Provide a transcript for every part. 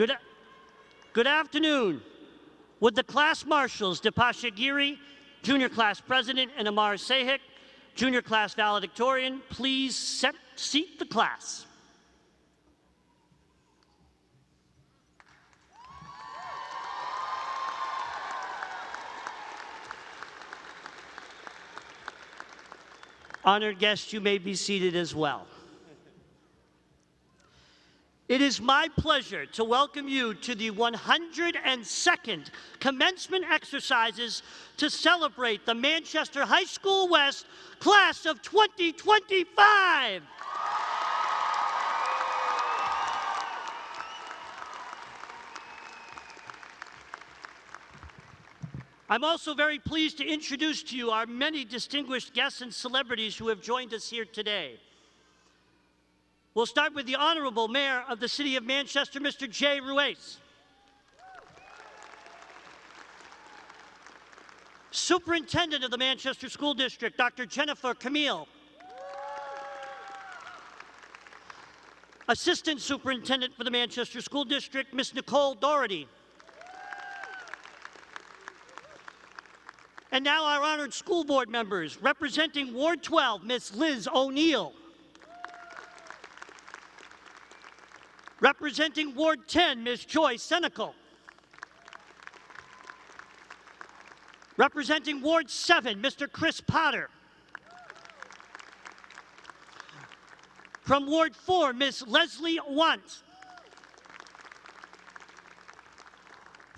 Good, good afternoon. Would the class marshals, Dipasha Giri, junior class president, and Amar Sahik, junior class valedictorian, please seat the class. Honored guests, you may be seated as well. It is my pleasure to welcome you to the 102nd commencement exercises to celebrate the Manchester High School West class of 2025. I'm also very pleased to introduce to you our many distinguished guests and celebrities who have joined us here today. We'll start with the Honorable Mayor of the City of Manchester, Mr. Jay Ruiz. Superintendent of the Manchester School District, Dr. Jennifer Camille. Assistant Superintendent for the Manchester School District, Ms. Nicole Doherty. And now our honored school board members, representing Ward 12, Ms. Liz O'Neill. Representing Ward 10, Ms. Joy Senecal. Representing Ward 7, Mr. Chris Potter. From Ward 4, Ms. Leslie Want.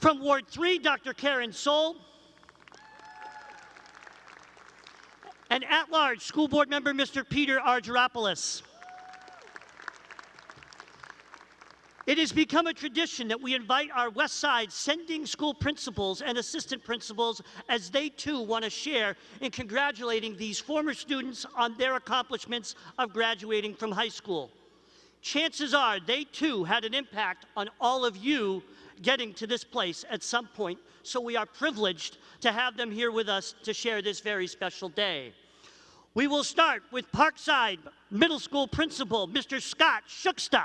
From Ward 3, Dr. Karen Soul. And at-large school board member, Mr. Peter Argyropoulos. It has become a tradition that we invite our West Side sending school principals and assistant principals as they too want to share in congratulating these former students on their accomplishments of graduating from high school. Chances are they too had an impact on all of you getting to this place at some point, so we are privileged to have them here with us to share this very special day. We will start with Parkside Middle School Principal, Mr. Scott Shuksta.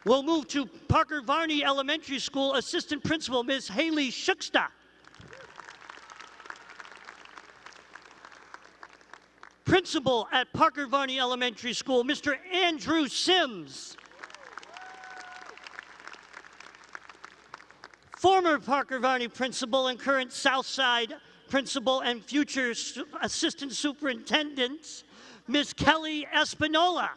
We'll move to Parker Varney Elementary School Assistant Principal, Ms. Haley Shuksta. Principal at Parker Varney Elementary School, Mr. Andrew Sims. Former Parker Varney Principal and current Southside Principal and future Assistant Superintendent, Ms. Kelly Espinola.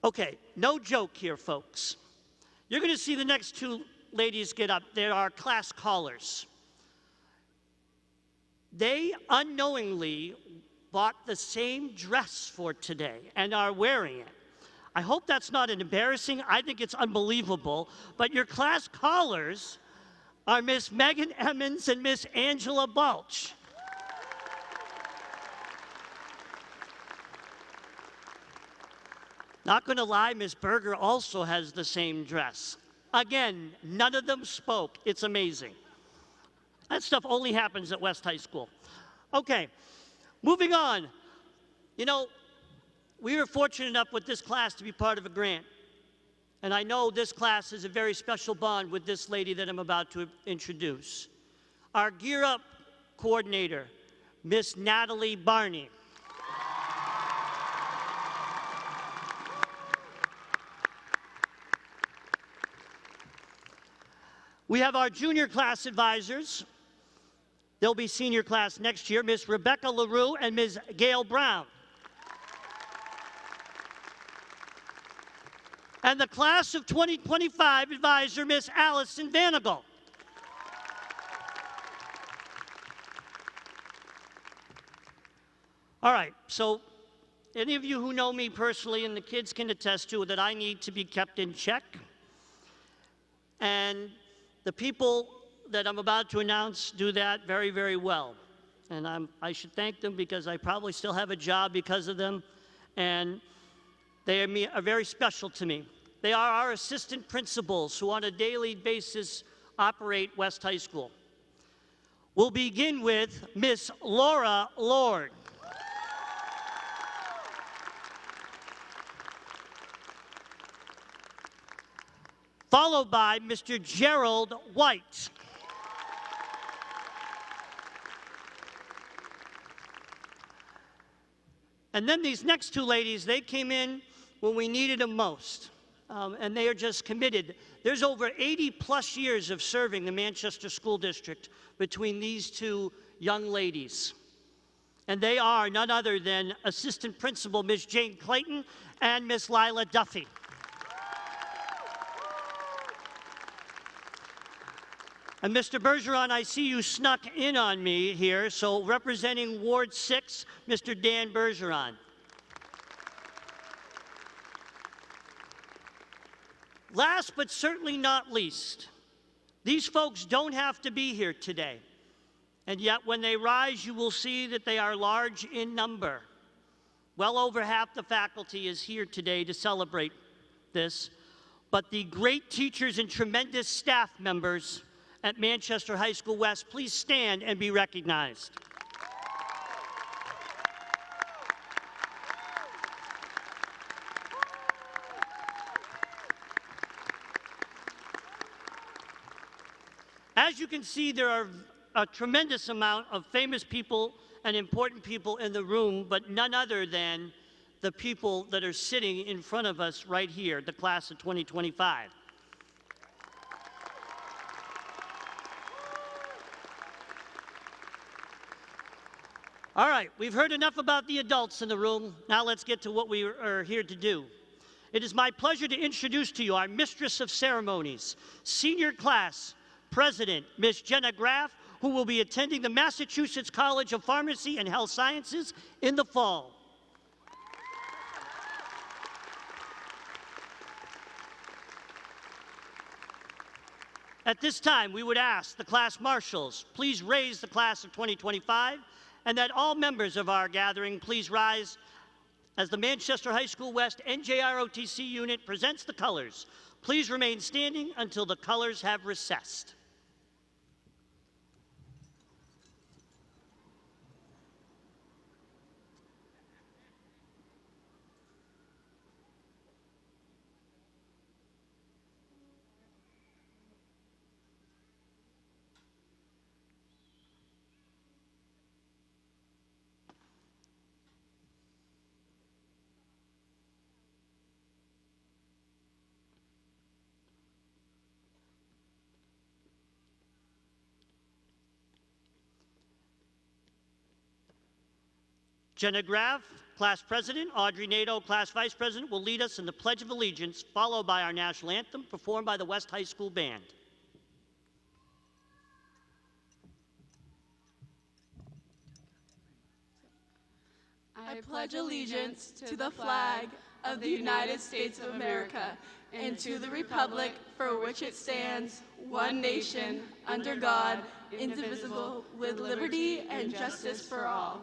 Okay, no joke here, folks. You're going to see the next two ladies get up. They are class callers. They unknowingly bought the same dress for today and are wearing it. I hope that's not embarrassing. I think it's unbelievable. But your class callers are Miss Megan Emmons and Miss Angela Balch. Not going to lie, Miss Berger also has the same dress. Again, none of them spoke. It's amazing. That stuff only happens at West High School. Okay, moving on. You know, we were fortunate enough with this class to be part of a grant. And I know this class has a very special bond with this lady that I'm about to introduce. Our Gear Up coordinator, Miss Natalie Barney. We have our junior class advisors. They'll be senior class next year, Miss Rebecca LaRue and Ms. Gail Brown. And the class of 2025 advisor, Miss Allison Vanagle. All right, so any of you who know me personally, and the kids can attest to, that I need to be kept in check. And the people that I'm about to announce do that very, very well. And I should thank them because I probably still have a job because of them. And they are very special to me. They are our assistant principals who on a daily basis operate West High School. We'll begin with Miss Laura Lord. Followed by Mr. Gerald White. And then these next two ladies, they came in when we needed them most. And they are just committed. There's over 80+ years of serving the Manchester School District between these two young ladies. And they are none other than Assistant Principal Ms. Jane Clayton and Ms. Lila Duffy. And Mr. Bergeron, I see you snuck in on me here, so representing Ward 6, Mr. Dan Bergeron. Last but certainly not least, these folks don't have to be here today. And yet when they rise, you will see that they are large in number. Well over half the faculty is here today to celebrate this. But the great teachers and tremendous staff members at Manchester High School West, please stand and be recognized. As you can see, there are a tremendous amount of famous people and important people in the room, but none other than the people that are sitting in front of us right here, the class of 2025. All right, we've heard enough about the adults in the room. Now let's get to what we are here to do. It is my pleasure to introduce to you our Mistress of Ceremonies, Senior Class President, Ms. Jenna Graff, who will be attending the Massachusetts College of Pharmacy and Health Sciences in the fall. At this time, we would ask the class marshals, please raise the class of 2025, and that all members of our gathering please rise as the Manchester High School West NJROTC unit presents the colors. Please remain standing until the colors have recessed. Jenna Graff, Class President, Audrey Nadeau, Class Vice President, will lead us in the Pledge of Allegiance, followed by our national anthem, performed by the West High School Band. I pledge allegiance to the flag of the United States of America and to the republic for which it stands, one nation, under God, indivisible, with liberty and justice for all.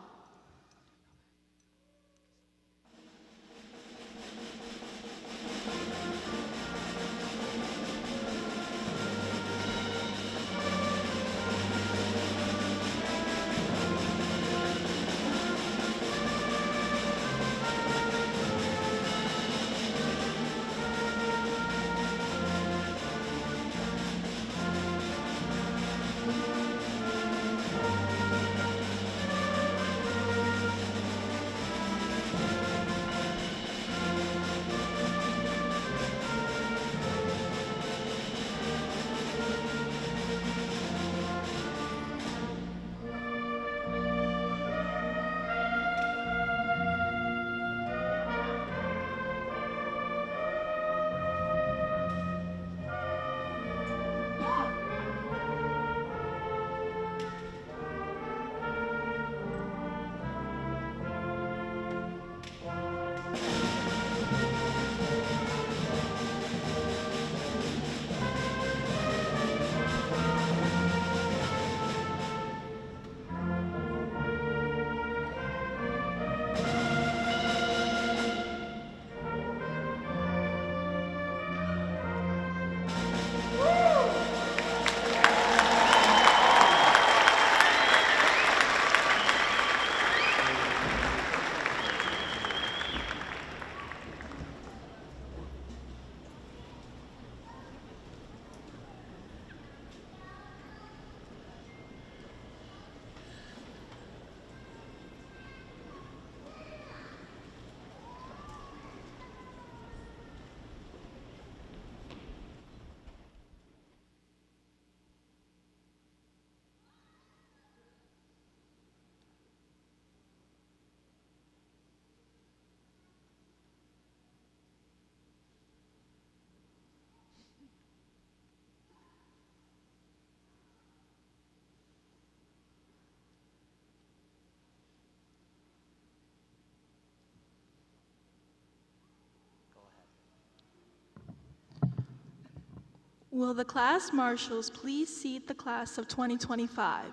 Will the class marshals please seat the class of 2025?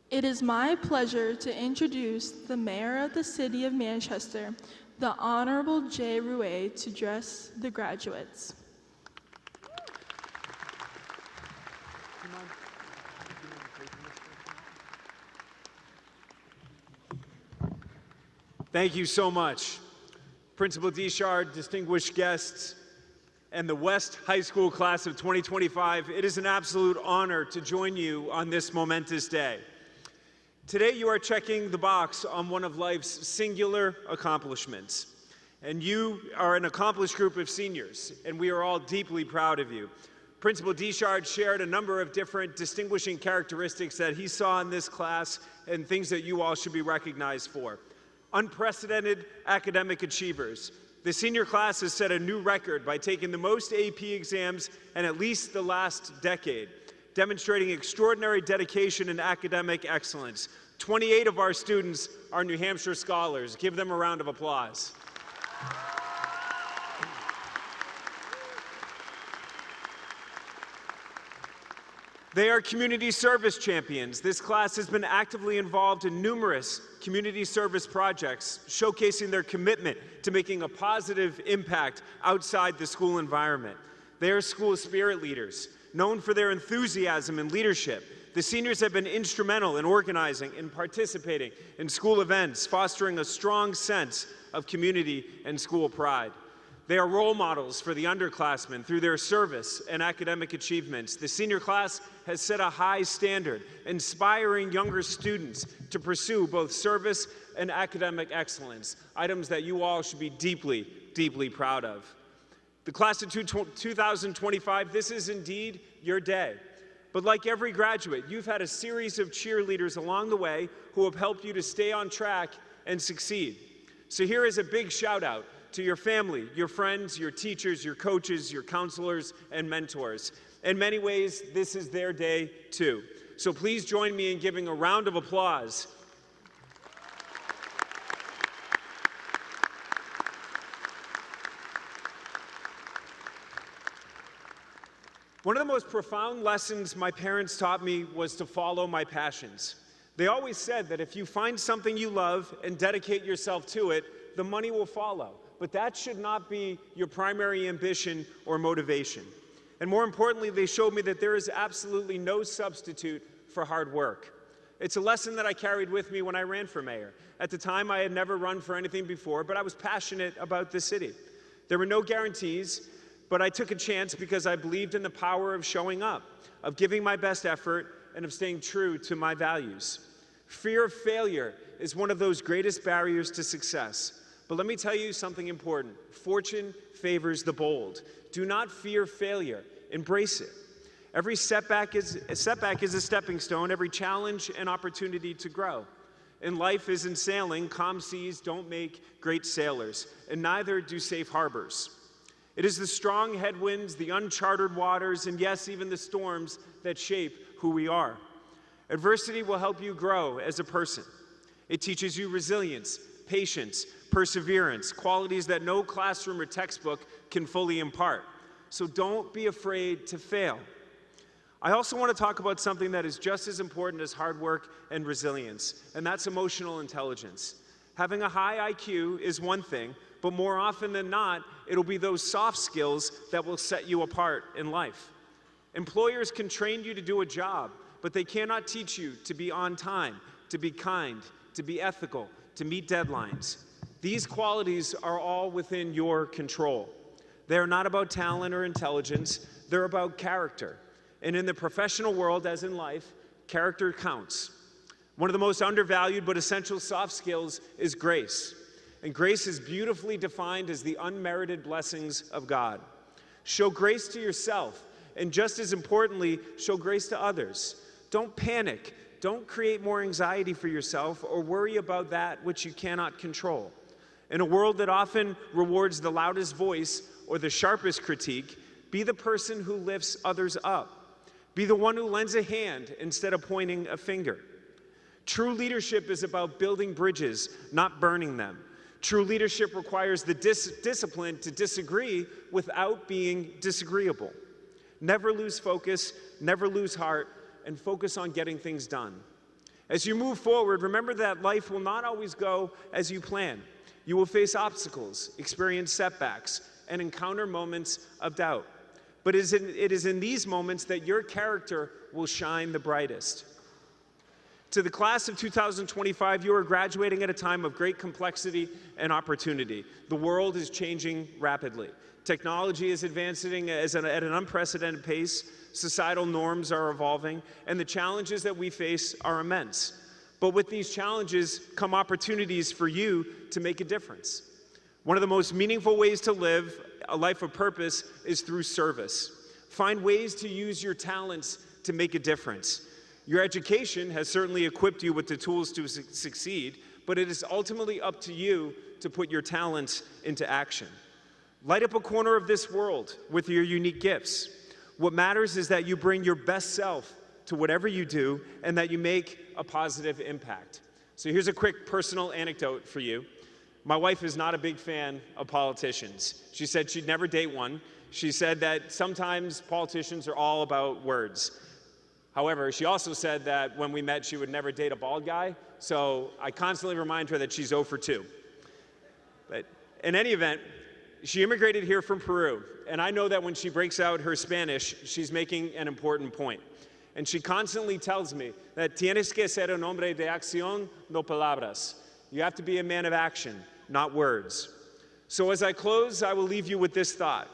It is my pleasure to introduce the Mayor of the City of Manchester, the Honorable Jay Rouet, to address the graduates. Thank you so much. Principal Deschard, distinguished guests, and the West High School class of 2025, it is an absolute honor to join you on this momentous day. Today you are checking the box on one of life's singular accomplishments. And you are an accomplished group of seniors, and we are all deeply proud of you. Principal Deschard shared a number of different distinguishing characteristics that he saw in this class and things that you all should be recognized for. Unprecedented academic achievers. The senior class has set a new record by taking the most AP exams in at least the last decade, demonstrating extraordinary dedication and academic excellence. 28 of our students are New Hampshire scholars. Give them a round of applause. They are community service champions. This class has been actively involved in numerous community service projects, showcasing their commitment to making a positive impact outside the school environment. They are school spirit leaders, known for their enthusiasm and leadership. The seniors have been instrumental in organizing and participating in school events, fostering a strong sense of community and school pride. They are role models for the underclassmen through their service and academic achievements. The senior class has set a high standard, inspiring younger students to pursue both service and academic excellence, items that you all should be deeply, deeply proud of. The class of 2025, this is indeed your day. But like every graduate, you've had a series of cheerleaders along the way who have helped you to stay on track and succeed. So here is a big shout out to your family, your friends, your teachers, your coaches, your counselors, and mentors. In many ways, this is their day too. So please join me in giving a round of applause. One of the most profound lessons my parents taught me was to follow my passions. They always said that if you find something you love and dedicate yourself to it, the money will follow. But that should not be your primary ambition or motivation. And more importantly, they showed me that there is absolutely no substitute for hard work. It's a lesson that I carried with me when I ran for mayor. At the time, I had never run for anything before, but I was passionate about the city. There were no guarantees, but I took a chance because I believed in the power of showing up, of giving my best effort, and of staying true to my values. Fear of failure is one of those greatest barriers to success. But let me tell you something important. Fortune favors the bold. Do not fear failure. Embrace it. Every setback is a stepping stone, every challenge an opportunity to grow. In life as in sailing, calm seas don't make great sailors, and neither do safe harbors. It is the strong headwinds, the uncharted waters, and yes, even the storms that shape who we are. Adversity will help you grow as a person. It teaches you resilience, patience, perseverance, qualities that no classroom or textbook can fully impart. So don't be afraid to fail. I also want to talk about something that is just as important as hard work and resilience, and that's emotional intelligence. Having a high IQ is one thing, but more often than not, it'll be those soft skills that will set you apart in life. Employers can train you to do a job, but they cannot teach you to be on time, to be kind, to be ethical, to meet deadlines. These qualities are all within your control. They're not about talent or intelligence, they're about character. And in the professional world, as in life, character counts. One of the most undervalued but essential soft skills is grace. And grace is beautifully defined as the unmerited blessings of God. Show grace to yourself, and just as importantly, show grace to others. Don't panic. Don't create more anxiety for yourself or worry about that which you cannot control. In a world that often rewards the loudest voice or the sharpest critique, Be the person who lifts others up. Be the one who lends a hand instead of pointing a finger. True leadership is about building bridges, not burning them. True leadership requires the discipline to disagree without being disagreeable. Never lose focus, never lose heart, and focus on getting things done. As you move forward, remember that life will not always go as you plan. You will face obstacles, experience setbacks, and encounter moments of doubt. But it is in these moments that your character will shine the brightest. To the class of 2025, you are graduating at a time of great complexity and opportunity. The world is changing rapidly. Technology is advancing at an unprecedented pace. Societal norms are evolving, and the challenges that we face are immense. But with these challenges come opportunities for you to make a difference. One of the most meaningful ways to live a life of purpose is through service. Find ways to use your talents to make a difference. Your education has certainly equipped you with the tools to succeed, but it is ultimately up to you to put your talents into action. Light up a corner of this world with your unique gifts. What matters is that you bring your best self to whatever you do and that you make a positive impact. So here's a quick personal anecdote for you. My wife is not a big fan of politicians. She said she'd never date one. She said that sometimes politicians are all about words. However, she also said that when we met, she would never date a bald guy. So I constantly remind her that she's 0 for 2. But in any event, she immigrated here from Peru, and I know that when she breaks out her Spanish, she's making an important point. And she constantly tells me that tienes que ser un hombre de acción, no palabras. You have to be a man of action, not words. So as I close, I will leave you with this thought.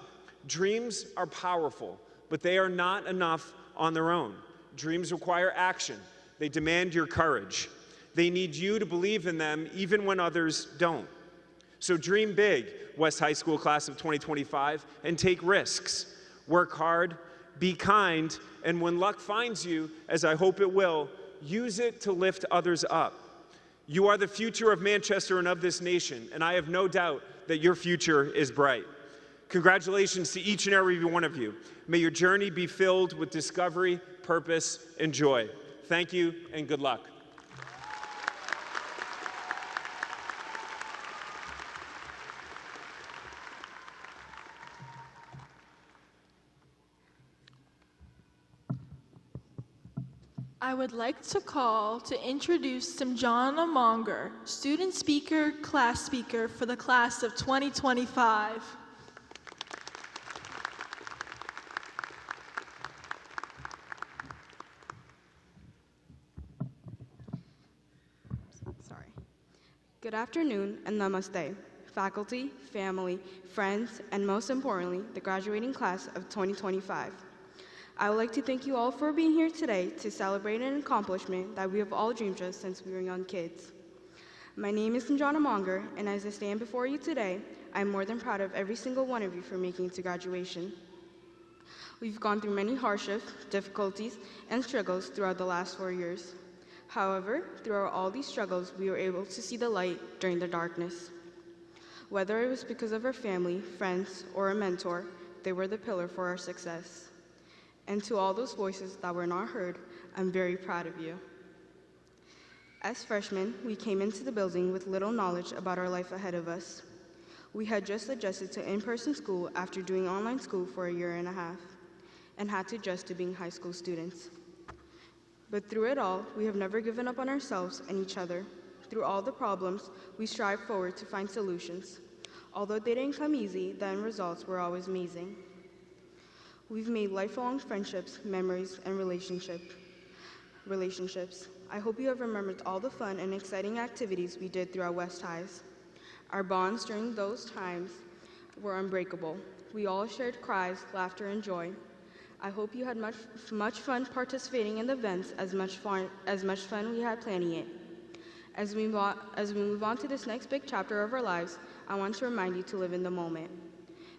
Dreams are powerful, but they are not enough on their own. Dreams require action. They demand your courage. They need you to believe in them even when others don't. So dream big, West High School class of 2025, and take risks. Work hard, be kind, and when luck finds you, as I hope it will, use it to lift others up. You are the future of Manchester and of this nation, and I have no doubt that your future is bright. Congratulations to each and every one of you. May your journey be filled with discovery, purpose, and joy. Thank you, and good luck. I would like to call to introduce Simjana Monger, student speaker, class speaker for the class of 2025. Good afternoon and namaste, faculty, family, friends, and most importantly, the graduating class of 2025. I would like to thank you all for being here today to celebrate an accomplishment that we have all dreamed of since we were young kids. My name is Simjana Monger, and as I stand before you today, I am more than proud of every single one of you for making it to graduation. We've gone through many hardships, difficulties, and struggles throughout the last 4 years. However, throughout all these struggles, we were able to see the light during the darkness. Whether it was because of our family, friends, or a mentor, they were the pillar for our success. And to all those voices that were not heard, I'm very proud of you. As freshmen, we came into the building with little knowledge about our life ahead of us. We had just adjusted to in-person school after doing online school for a year and a half, and had to adjust to being high school students. But through it all, we have never given up on ourselves and each other. Through all the problems, we strive forward to find solutions. Although they didn't come easy, the end results were always amazing. We've made lifelong friendships, memories, and relationships. I hope you have remembered all the fun and exciting activities we did throughout West Highs. Our bonds during those times were unbreakable. We all shared cries, laughter, and joy. I hope you had much fun participating in the events, as much fun we had planning it. As we move on to this next big chapter of our lives, I want to remind you to live in the moment.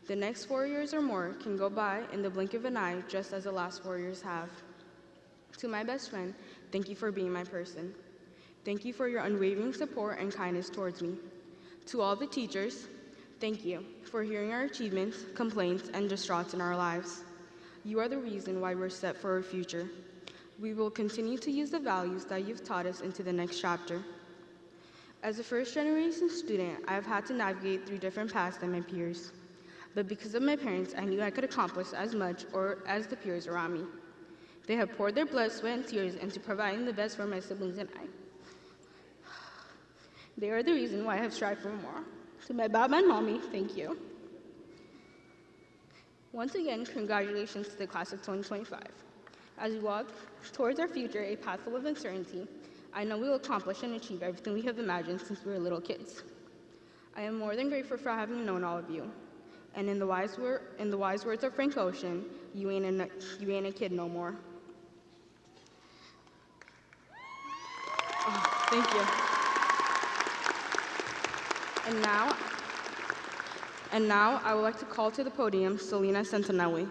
The next 4 years or more can go by in the blink of an eye, just as the last 4 years have. To my best friend, thank you for being my person. Thank you for your unwavering support and kindness towards me. To all the teachers, Thank you for hearing our achievements, complaints, and distraughts in our lives. You are the reason why we're set for our future. We will continue to use the values that you've taught us into the next chapter. As a first-generation student, I have had to navigate through different paths than my peers. But because of my parents, I knew I could accomplish as much or as the peers around me. They have poured their blood, sweat, and tears into providing the best for my siblings and I. They are the reason why I have strived for more. To my Bob and Mommy, thank you. Once again, congratulations to the class of 2025. As we walk towards our future, a path full of uncertainty, I know we will accomplish and achieve everything we have imagined since we were little kids. I am more than grateful for having known all of you. And in the wise words of Frank Ocean, you ain't a kid no more. Oh, thank you. And now, I would like to call to the podium Selena Santinelli.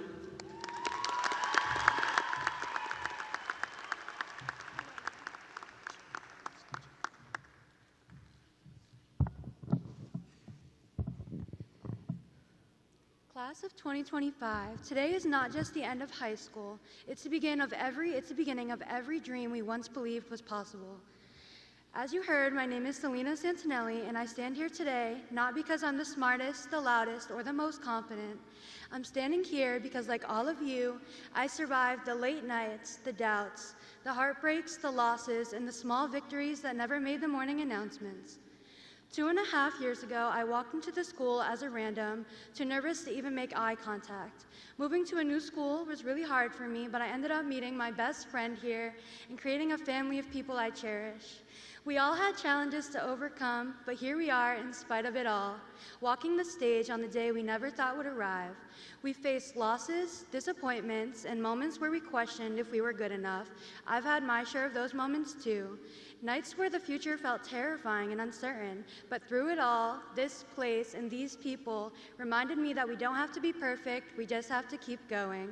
Class of 2025, today is not just the end of high school, it's the beginning of every dream we once believed was possible. As you heard, my name is Selena Santinelli, and I stand here today not because I'm the smartest, the loudest, or the most confident. I'm standing here because, like all of you, I survived the late nights, the doubts, the heartbreaks, the losses, and the small victories that never made the morning announcements. 2.5 years ago, I walked into the school as a random, too nervous to even make eye contact. Moving to a new school was really hard for me, but I ended up meeting my best friend here and creating a family of people I cherish. We all had challenges to overcome, but here we are in spite of it all, walking the stage on the day we never thought would arrive. We faced losses, disappointments, and moments where we questioned if we were good enough. I've had my share of those moments too. Nights where the future felt terrifying and uncertain, but through it all, this place and these people reminded me that we don't have to be perfect, we just have to keep going.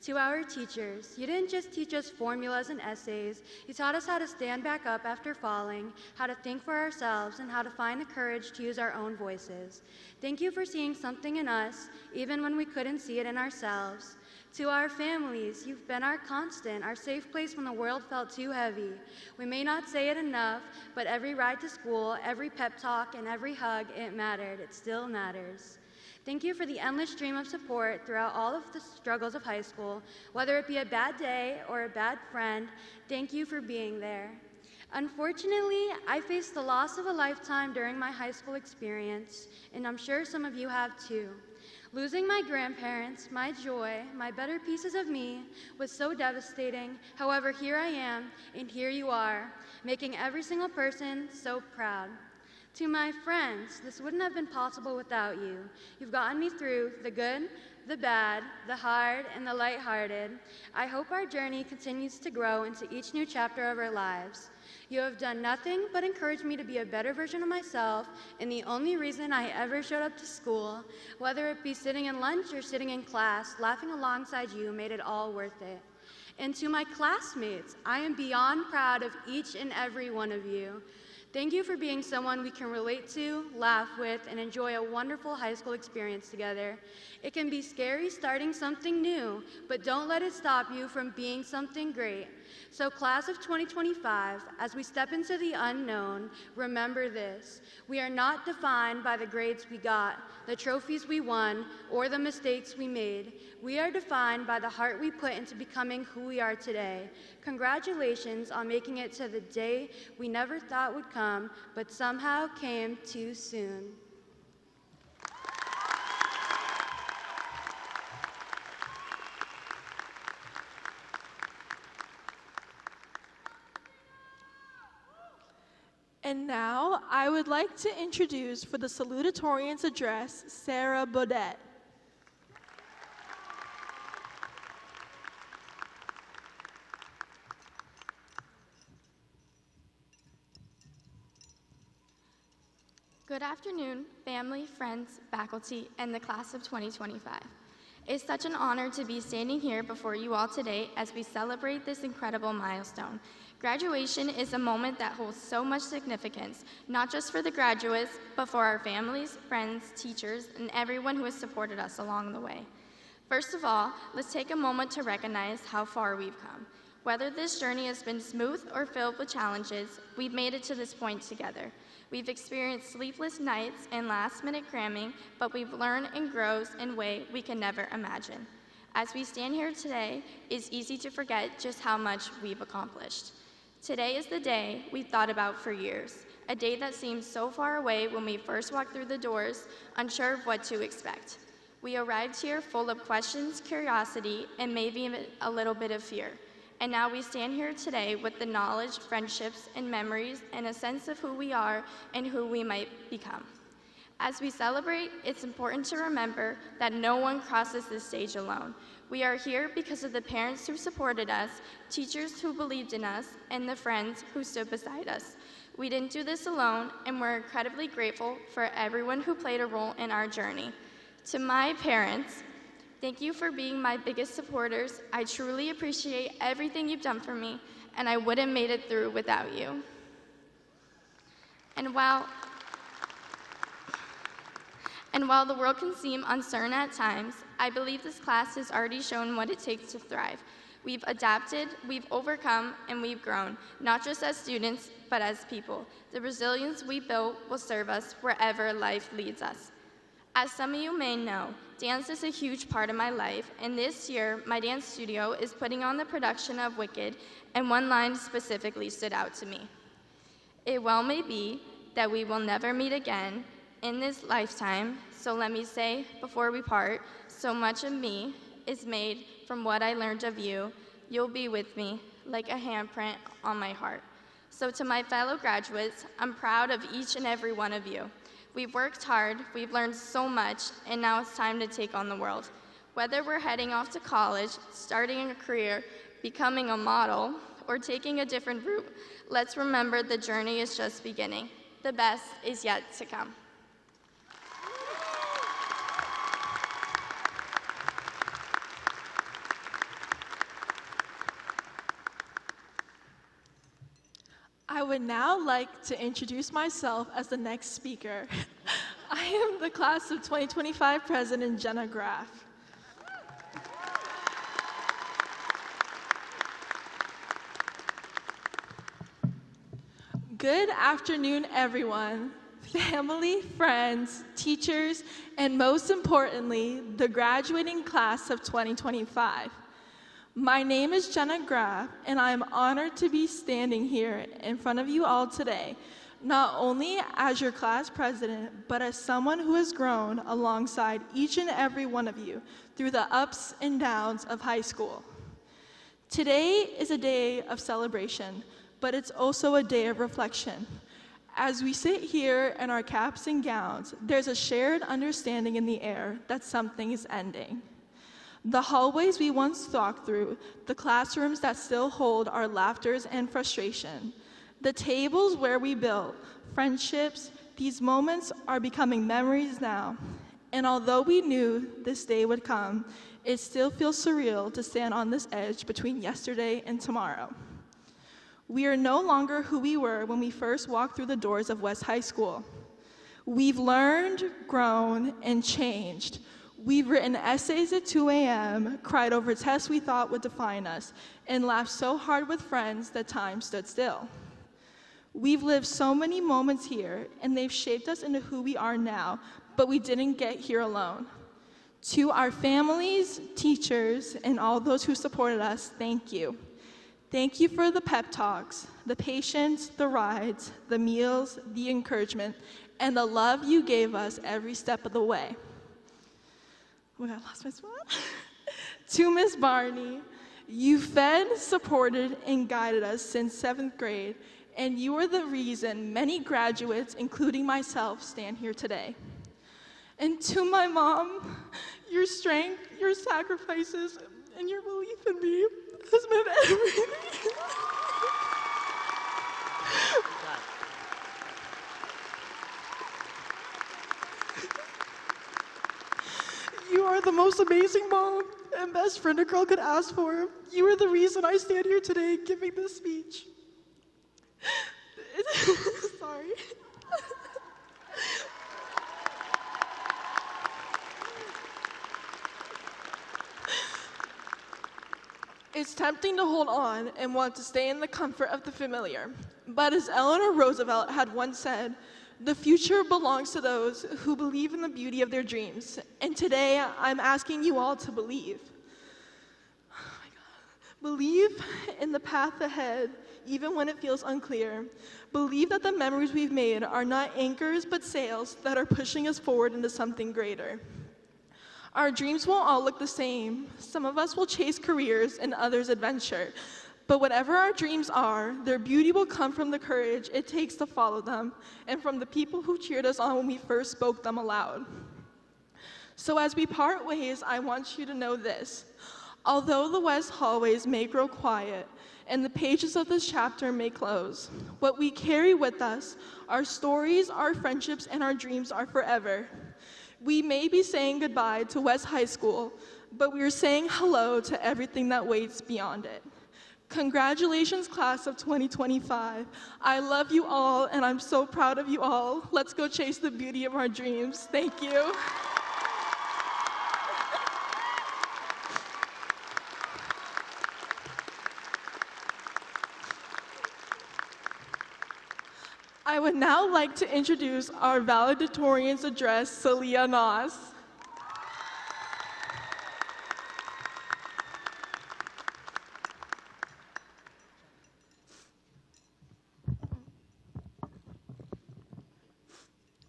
To our teachers, you didn't just teach us formulas and essays, you taught us how to stand back up after falling, how to think for ourselves, and how to find the courage to use our own voices. Thank you for seeing something in us, even when we couldn't see it in ourselves. To our families, you've been our constant, our safe place when the world felt too heavy. We may not say it enough, but every ride to school, every pep talk, and every hug, it mattered. It still matters. Thank you for the endless stream of support throughout all of the struggles of high school, whether it be a bad day or a bad friend. Thank you for being there. Unfortunately, I faced the loss of a lifetime during my high school experience, and I'm sure some of you have too. Losing my grandparents, my joy, my better pieces of me was so devastating. However, here I am, and here you are, making every single person so proud. To my friends, this wouldn't have been possible without you. You've gotten me through the good, the bad, the hard, and the lighthearted. I hope our journey continues to grow into each new chapter of our lives. You have done nothing but encourage me to be a better version of myself, and the only reason I ever showed up to school, whether it be sitting in lunch or sitting in class, laughing alongside you made it all worth it. And to my classmates, I am beyond proud of each and every one of you. Thank you for being someone we can relate to, laugh with, and enjoy a wonderful high school experience together. It can be scary starting something new, but don't let it stop you from being something great. So class of 2025, as we step into the unknown, remember this. We are not defined by the grades we got, the trophies we won, or the mistakes we made. We are defined by the heart we put into becoming who we are today. Congratulations on making it to the day we never thought would come, but somehow came too soon. And now, I would like to introduce for the salutatorian's address, Sarah Baudet. Good afternoon, family, friends, faculty, and the class of 2025. It's such an honor to be standing here before you all today as we celebrate this incredible milestone. Graduation is a moment that holds so much significance, not just for the graduates, but for our families, friends, teachers, and everyone who has supported us along the way. First of all, let's take a moment to recognize how far we've come. Whether this journey has been smooth or filled with challenges, we've made it to this point together. We've experienced sleepless nights and last-minute cramming, but we've learned and grown in a way we can never imagine. As we stand here today, it's easy to forget just how much we've accomplished. Today is the day we've thought about for years, a day that seemed so far away when we first walked through the doors, unsure of what to expect. We arrived here full of questions, curiosity, and maybe even a little bit of fear. And now we stand here today with the knowledge, friendships, and memories, and a sense of who we are and who we might become. As we celebrate, it's important to remember that no one crosses this stage alone. We are here because of the parents who supported us, teachers who believed in us, and the friends who stood beside us. We didn't do this alone, and we're incredibly grateful for everyone who played a role in our journey. To my parents, thank you for being my biggest supporters. I truly appreciate everything you've done for me, and I wouldn't have made it through without you. And while the world can seem uncertain at times, I believe this class has already shown what it takes to thrive. We've adapted, we've overcome, and we've grown, not just as students, but as people. The resilience we built will serve us wherever life leads us. As some of you may know, dance is a huge part of my life, and this year, my dance studio is putting on the production of Wicked, and one line specifically stood out to me. It well may be that we will never meet again in this lifetime, so let me say before we part, so much of me is made from what I learned of you. You'll be with me like a handprint on my heart. So to my fellow graduates, I'm proud of each and every one of you. We've worked hard, we've learned so much, and now it's time to take on the world. Whether we're heading off to college, starting a career, becoming a model, or taking a different route, let's remember the journey is just beginning. The best is yet to come. I would now like to introduce myself as the next speaker. I am the class of 2025 President, Jenna Graff. Good afternoon, everyone. Family, friends, teachers, and most importantly, the graduating class of 2025. My name is Jenna Graff, and I am honored to be standing here in front of you all today, not only as your class president, but as someone who has grown alongside each and every one of you through the ups and downs of high school. Today is a day of celebration, but it's also a day of reflection. As we sit here in our caps and gowns, there's a shared understanding in the air that something is ending. The hallways we once walked through, the classrooms that still hold our laughters and frustration, the tables where we built friendships, these moments are becoming memories now. And although we knew this day would come, it still feels surreal to stand on this edge between yesterday and tomorrow. We are no longer who we were when we first walked through the doors of West High School. We've learned, grown, and changed. We've written essays at 2 a.m., cried over tests we thought would define us, and laughed so hard with friends that time stood still. We've lived so many moments here, and they've shaped us into who we are now, but we didn't get here alone. To our families, teachers, and all those who supported us, thank you. Thank you for the pep talks, the patience, the rides, the meals, the encouragement, and the love you gave us every step of the way. Oh my God, I lost my spot. To Miss Barney, you fed, supported, and guided us since 7th grade, and you are the reason many graduates, including myself, stand here today. And to my mom, your strength, your sacrifices, and your belief in me has meant everything. You are are the most amazing mom and best friend a girl could ask for. You are the reason I stand here today giving this speech. Sorry. It's tempting to hold on and want to stay in the comfort of the familiar. But as Eleanor Roosevelt had once said, the future belongs to those who believe in the beauty of their dreams. And today, I'm asking you all to believe. Oh my God. Believe in the path ahead, even when it feels unclear. Believe that the memories we've made are not anchors, but sails that are pushing us forward into something greater. Our dreams won't all look the same. Some of us will chase careers and others adventure. But whatever our dreams are, their beauty will come from the courage it takes to follow them and from the people who cheered us on when we first spoke them aloud. So as we part ways, I want you to know this. Although the West hallways may grow quiet and the pages of this chapter may close, what we carry with us, our stories, our friendships, and our dreams are forever. We may be saying goodbye to West High School, but we are saying hello to everything that waits beyond it. Congratulations, class of 2025. I love you all, and I'm so proud of you all. Let's go chase the beauty of our dreams. Thank you. I would now like to introduce our valedictorian's address, Celia Noss.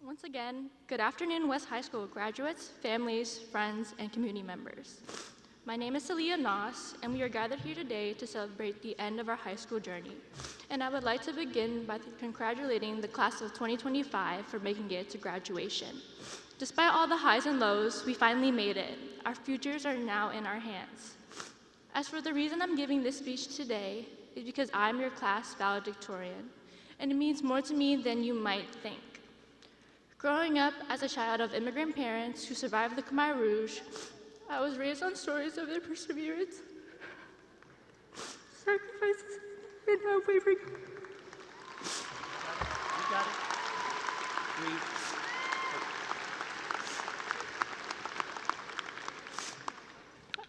Once again, good afternoon, West High School graduates, families, friends, and community members. My name is Celia Noss, and we are gathered here today to celebrate the end of our high school journey. And I would like to begin by congratulating the class of 2025 for making it to graduation. Despite all the highs and lows, we finally made it. Our futures are now in our hands. As for the reason I'm giving this speech today is because I'm your class valedictorian, and it means more to me than you might think. Growing up as a child of immigrant parents who survived the Khmer Rouge, I was raised on stories of their perseverance, sacrifices, and unwavering. You got it. Breathe.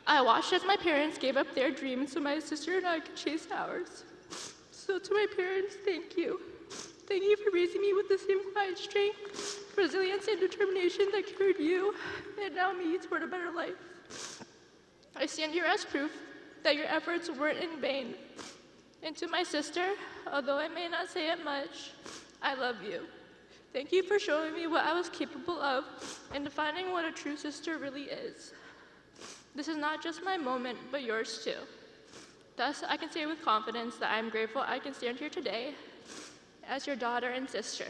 I watched as my parents gave up their dreams so my sister and I could chase ours. So to my parents, thank you. Thank you for raising me with the same quiet strength, resilience, and determination that carried you and now me toward a better life. I stand here as proof that your efforts weren't in vain. And to my sister, although I may not say it much, I love you. Thank you for showing me what I was capable of and defining what a true sister really is. This is not just my moment, but yours too. Thus, I can say with confidence that I am grateful I can stand here today as your daughter and sister.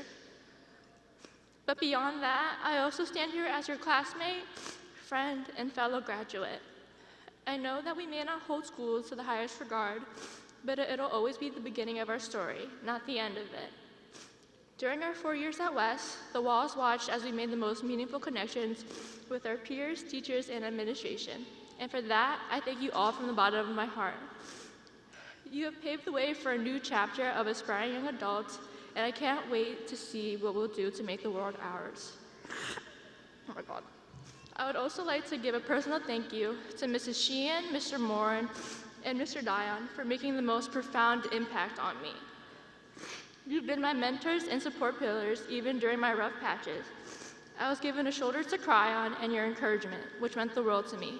But beyond that, I also stand here as your classmate, friend, and fellow graduate. I know that we may not hold schools to the highest regard, but it'll always be the beginning of our story, not the end of it. During our 4 years at West, the walls watched as we made the most meaningful connections with our peers, teachers, and administration. And for that, I thank you all from the bottom of my heart. You have paved the way for a new chapter of aspiring young adults, and I can't wait to see what we'll do to make the world ours. Oh my God. I would also like to give a personal thank you to Mrs. Sheehan, Mr. Moran, and Mr. Dion for making the most profound impact on me. You've been my mentors and support pillars even during my rough patches. I was given a shoulder to cry on and your encouragement, which meant the world to me.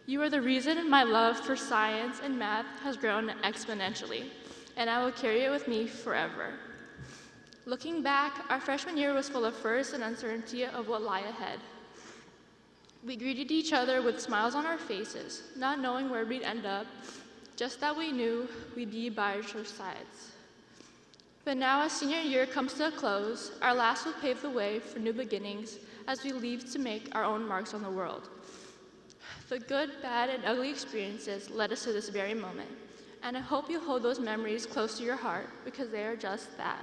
You are the reason my love for science and math has grown exponentially, and I will carry it with me forever. Looking back, our freshman year was full of firsts and uncertainty of what lie ahead. We greeted each other with smiles on our faces, not knowing where we'd end up, just that we knew we'd be by each other's sides. But now as senior year comes to a close, our last will pave the way for new beginnings as we leave to make our own marks on the world. The good, bad, and ugly experiences led us to this very moment, and I hope you hold those memories close to your heart because they are just that.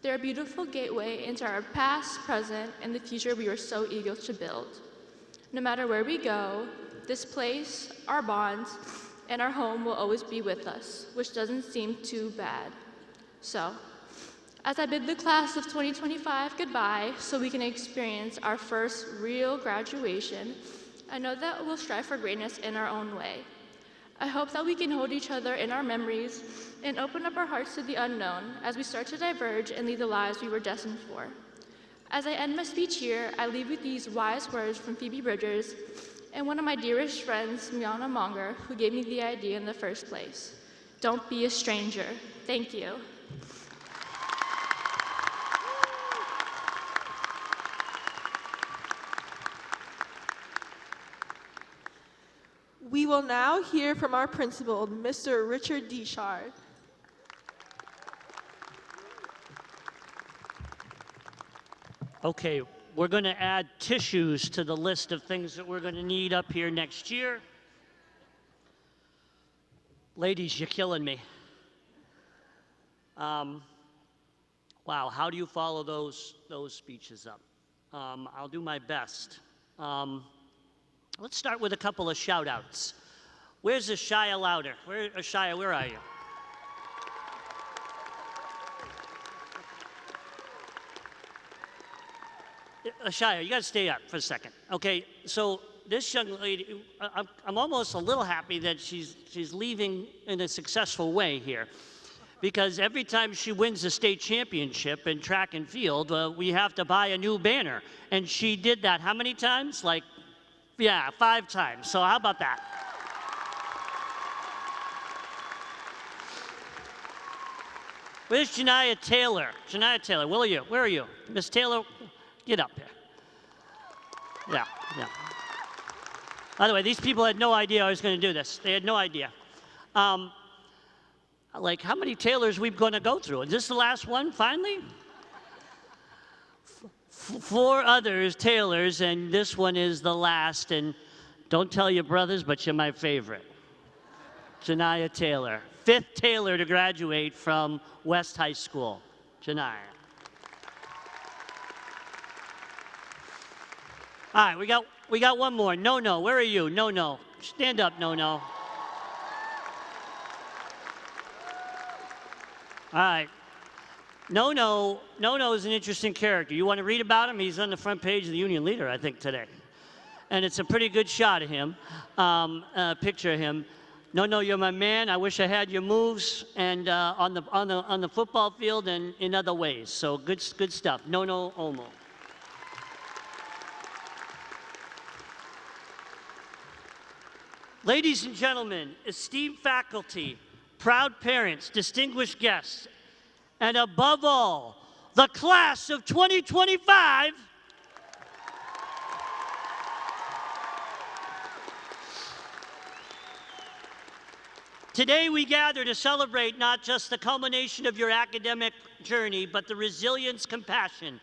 They're a beautiful gateway into our past, present, and the future we were so eager to build. No matter where we go, this place, our bonds, and our home will always be with us, which doesn't seem too bad. So, as I bid the class of 2025 goodbye so we can experience our first real graduation, I know that we'll strive for greatness in our own way. I hope that we can hold each other in our memories and open up our hearts to the unknown as we start to diverge and lead the lives we were destined for. As I end my speech here, I leave with these wise words from Phoebe Bridgers and one of my dearest friends, Miana Monger, who gave me the idea in the first place. Don't be a stranger. Thank you. We will now hear from our principal, Mr. Richard Deschard. Okay, we're going to add tissues to the list of things that we're going to need up here next year. Ladies, you're killing me. Wow, how do you follow those speeches up? I'll do my best. Let's start with a couple of shout-outs. Where's Ashaya Louder? Ashaya, where are you? Ashaya, you got to stay up for a second. Okay, so this young lady, I'm almost a little happy that she's leaving in a successful way here, because every time she wins a state championship in track and field, we have to buy a new banner. And she did that how many times? Like, yeah, 5 times. So how about that? Where's Janiyah Taylor? Janiyah Taylor, where are you? Miss Taylor, get up here. Yeah. By the way, these people had no idea I was going to do this. They had no idea. Like, how many Taylors we're going to go through? Is this the last one, finally? 4 others, Taylors, and this one is the last. And don't tell your brothers, but you're my favorite. Janiyah Taylor. 5th Taylor to graduate from West High School. Janiyah. All right, we got one more. No, where are you? No. Stand up, No. All right. No is an interesting character. You want to read about him? He's on the front page of the Union Leader, I think, today. And it's a pretty good shot of him, picture of him. No, you're my man. I wish I had your moves, and on the football field and in other ways. So good stuff. No, Omo. Ladies and gentlemen, esteemed faculty, proud parents, distinguished guests, and above all, the class of 2025, today we gather to celebrate not just the culmination of your academic journey, but the resilience, compassion,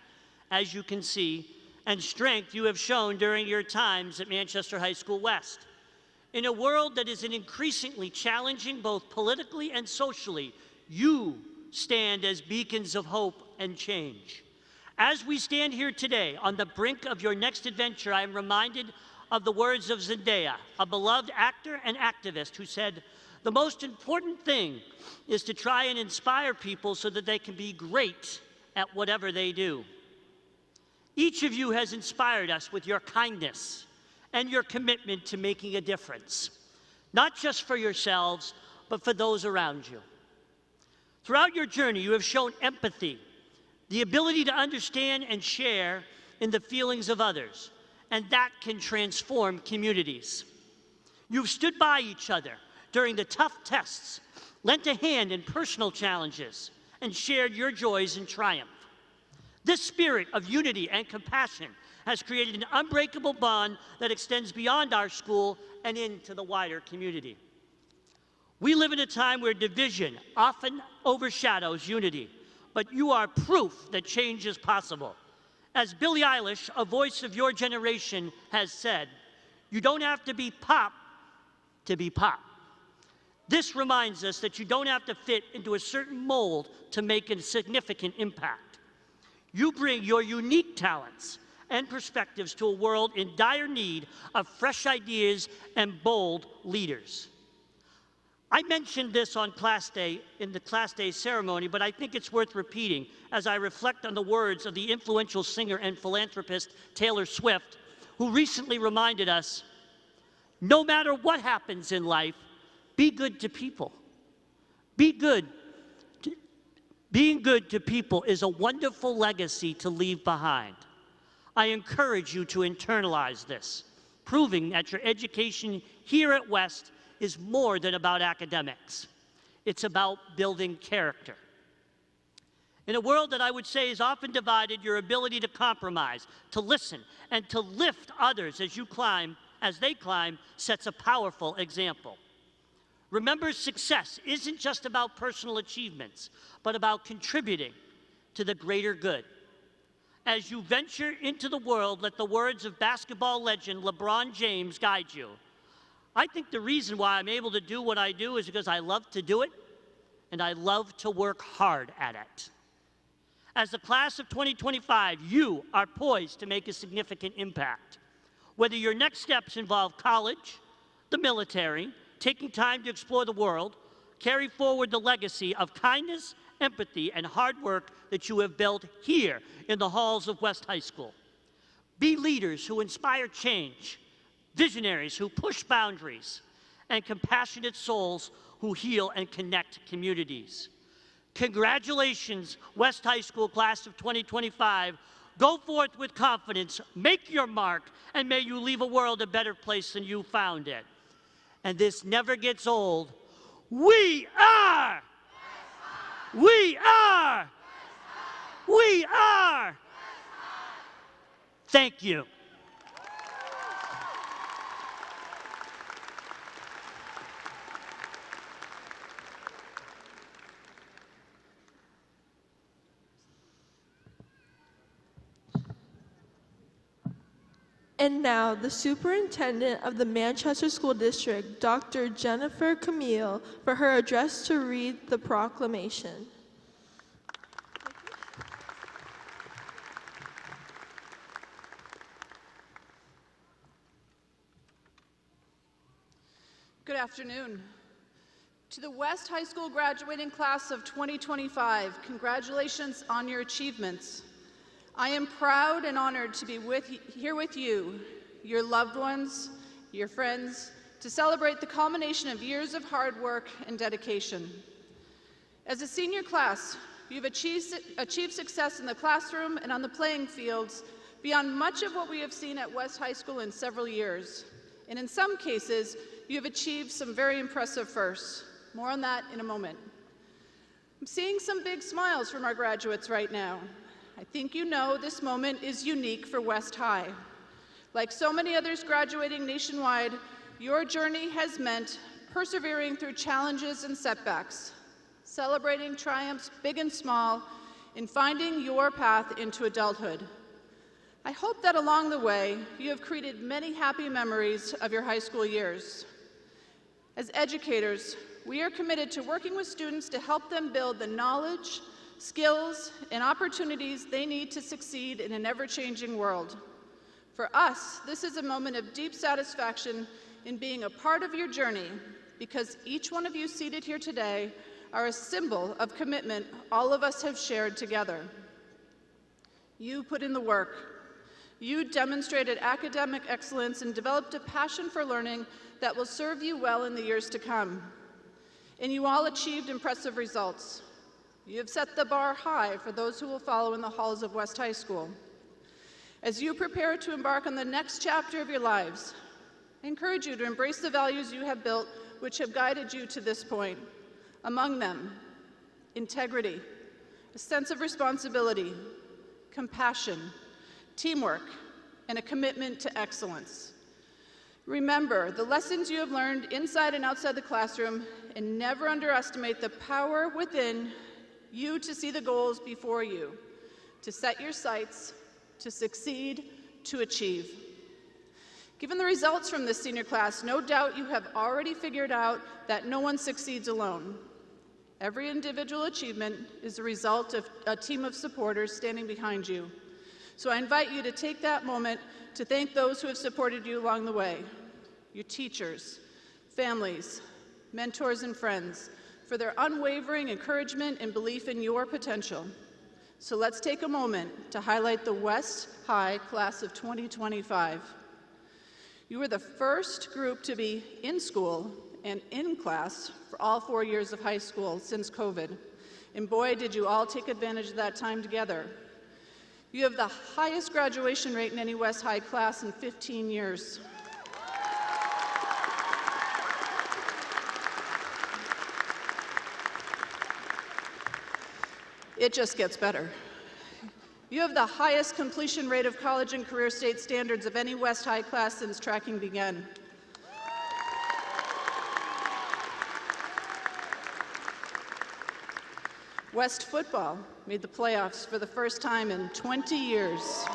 as you can see, and strength you have shown during your times at Manchester High School West. In a world that is increasingly challenging both politically and socially, you stand as beacons of hope and change. As we stand here today on the brink of your next adventure, I am reminded of the words of Zendaya, a beloved actor and activist who said, "The most important thing is to try and inspire people so that they can be great at whatever they do." Each of you has inspired us with your kindness and your commitment to making a difference, not just for yourselves, but for those around you. Throughout your journey, you have shown empathy, the ability to understand and share in the feelings of others, and that can transform communities. You've stood by each other during the tough tests, lent a hand in personal challenges, and shared your joys and triumph. This spirit of unity and compassion has created an unbreakable bond that extends beyond our school and into the wider community. We live in a time where division often overshadows unity, but you are proof that change is possible. As Billie Eilish, a voice of your generation, has said, "You don't have to be pop to be pop." This reminds us that you don't have to fit into a certain mold to make a significant impact. You bring your unique talents and perspectives to a world in dire need of fresh ideas and bold leaders. I mentioned this on class day, in the class day ceremony, but I think it's worth repeating as I reflect on the words of the influential singer and philanthropist Taylor Swift, who recently reminded us, no matter what happens in life, be good to people. Be good. Being good to people is a wonderful legacy to leave behind. I encourage you to internalize this, proving that your education here at West is more than about academics. It's about building character. In a world that I would say is often divided, your ability to compromise, to listen, and to lift others as they climb, sets a powerful example. Remember, success isn't just about personal achievements, but about contributing to the greater good. As you venture into the world, let the words of basketball legend LeBron James guide you. I think the reason why I'm able to do what I do is because I love to do it, and I love to work hard at it. As the class of 2025, you are poised to make a significant impact. Whether your next steps involve college, the military, taking time to explore the world, carry forward the legacy of kindness, empathy, and hard work that you have built here in the halls of West High School. Be leaders who inspire change, visionaries who push boundaries, and compassionate souls who heal and connect communities. Congratulations, West High School class of 2025. Go forth with confidence, make your mark, and may you leave a world a better place than you found it. And this never gets old. We are! We are! We are! Thank you. And now, the Superintendent of the Manchester School District, Dr. Jennifer Camille, for her address to read the proclamation. Good afternoon. To the West High School graduating class of 2025, congratulations on your achievements. I am proud and honored to be here with you, your loved ones, your friends, to celebrate the culmination of years of hard work and dedication. As a senior class, you've achieved success in the classroom and on the playing fields beyond much of what we have seen at West High School in several years. And in some cases, you have achieved some very impressive firsts. More on that in a moment. I'm seeing some big smiles from our graduates right now. I think you know this moment is unique for West High. Like so many others graduating nationwide, your journey has meant persevering through challenges and setbacks, celebrating triumphs big and small, and finding your path into adulthood. I hope that along the way, you have created many happy memories of your high school years. As educators, we are committed to working with students to help them build the knowledge, skills, and opportunities they need to succeed in an ever-changing world. For us, this is a moment of deep satisfaction in being a part of your journey because each one of you seated here today are a symbol of commitment all of us have shared together. You put in the work. You demonstrated academic excellence and developed a passion for learning that will serve you well in the years to come. And you all achieved impressive results. You have set the bar high for those who will follow in the halls of West High School. As you prepare to embark on the next chapter of your lives, I encourage you to embrace the values you have built which have guided you to this point. Among them, integrity, a sense of responsibility, compassion, teamwork, and a commitment to excellence. Remember the lessons you have learned inside and outside the classroom, and never underestimate the power within you to see the goals before you, to set your sights, to succeed, to achieve. Given the results from this senior class, no doubt you have already figured out that no one succeeds alone. Every individual achievement is a result of a team of supporters standing behind you. So I invite you to take that moment to thank those who have supported you along the way, your teachers, families, mentors, and friends, for their unwavering encouragement and belief in your potential. So let's take a moment to highlight the West High Class of 2025. You were the first group to be in school and in class for all 4 years of high school since COVID. And boy, did you all take advantage of that time together. You have the highest graduation rate in any West High class in 15 years. It just gets better. You have the highest completion rate of college and career state standards of any West High class since tracking began. West football made the playoffs for the first time in 20 years.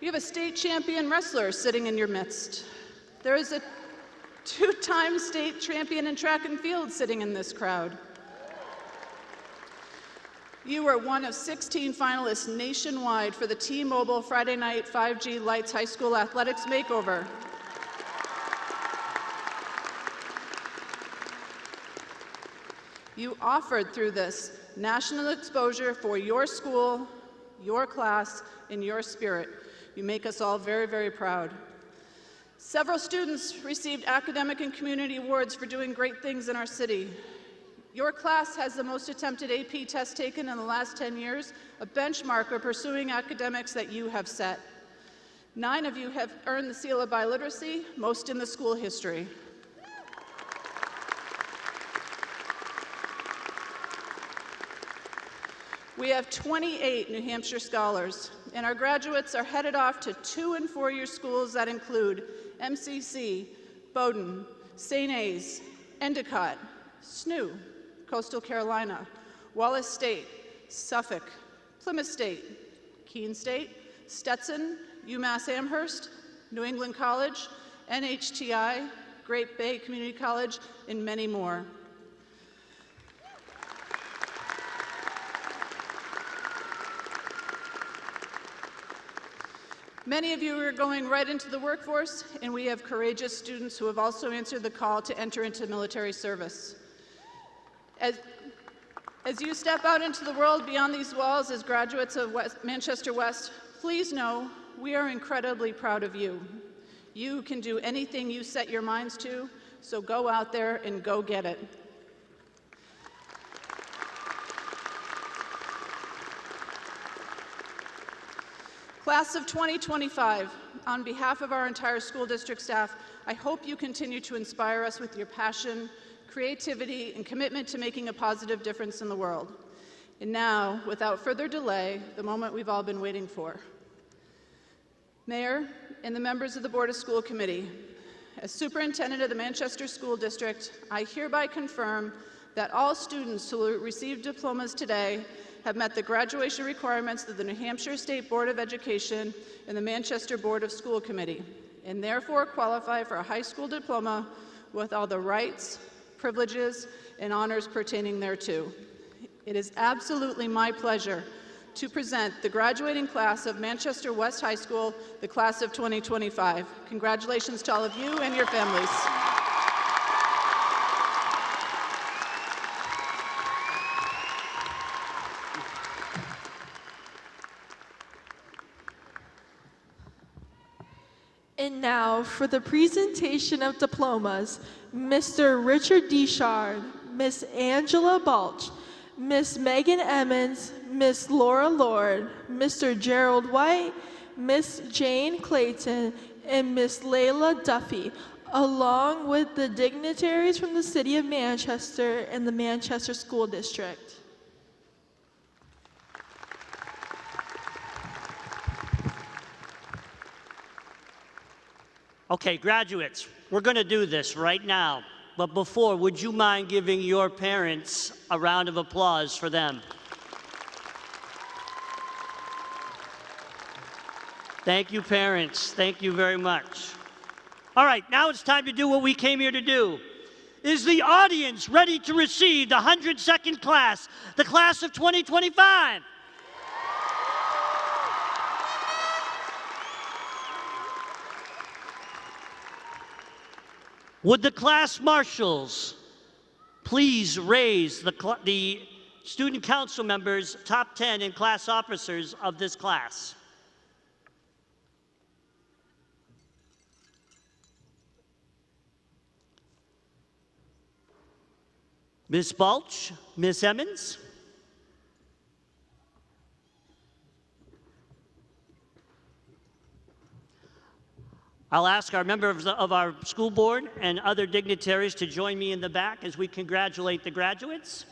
You have a state champion wrestler sitting in your midst. There is a two-time state champion in track and field sitting in this crowd. You were one of 16 finalists nationwide for the T-Mobile Friday Night 5G Lights High School Athletics Makeover. You offered through this national exposure for your school, your class, and your spirit. You make us all very, very proud. Several students received academic and community awards for doing great things in our city. Your class has the most attempted AP tests taken in the last 10 years, a benchmark for pursuing academics that you have set. 9 of you have earned the seal of biliteracy, most in the school history. We have 28 New Hampshire scholars, and our graduates are headed off to 2- and 4-year schools that include MCC, Bowdoin, St. A's, Endicott, SNHU, Coastal Carolina, Wallace State, Suffolk, Plymouth State, Keene State, Stetson, UMass Amherst, New England College, NHTI, Great Bay Community College, and many more. Many of you are going right into the workforce, and we have courageous students who have also answered the call to enter into military service. As you step out into the world beyond these walls as graduates of Manchester West, please know we are incredibly proud of you. You can do anything you set your minds to, so go out there and go get it. Class of 2025, on behalf of our entire school district staff, I hope you continue to inspire us with your passion, creativity, and commitment to making a positive difference in the world. And now, without further delay, the moment we've all been waiting for. Mayor and the members of the Board of School Committee, as Superintendent of the Manchester School District, I hereby confirm that all students who received diplomas today have met the graduation requirements of the New Hampshire State Board of Education and the Manchester Board of School Committee, and therefore qualify for a high school diploma with all the rights, privileges, and honors pertaining thereto. It is absolutely my pleasure to present the graduating class of Manchester West High School, the class of 2025. Congratulations to all of you and your families. And now for the presentation of diplomas, Mr. Richard Deschard, Miss Angela Balch, Miss Megan Emmons, Miss Laura Lord, Mr. Gerald White, Miss Jane Clayton, and Miss Layla Duffy, along with the dignitaries from the City of Manchester and the Manchester School District. Okay, graduates, we're going to do this right now. But before, would you mind giving your parents a round of applause for them? Thank you, parents. Thank you very much. All right, now it's time to do what we came here to do. Is the audience ready to receive the 102nd class, the class of 2025? Would the class marshals please raise the student council members, top 10 and class officers of this class? Ms. Balch, Ms. Emmons. I'll ask our members of our school board and other dignitaries to join me in the back as we congratulate the graduates.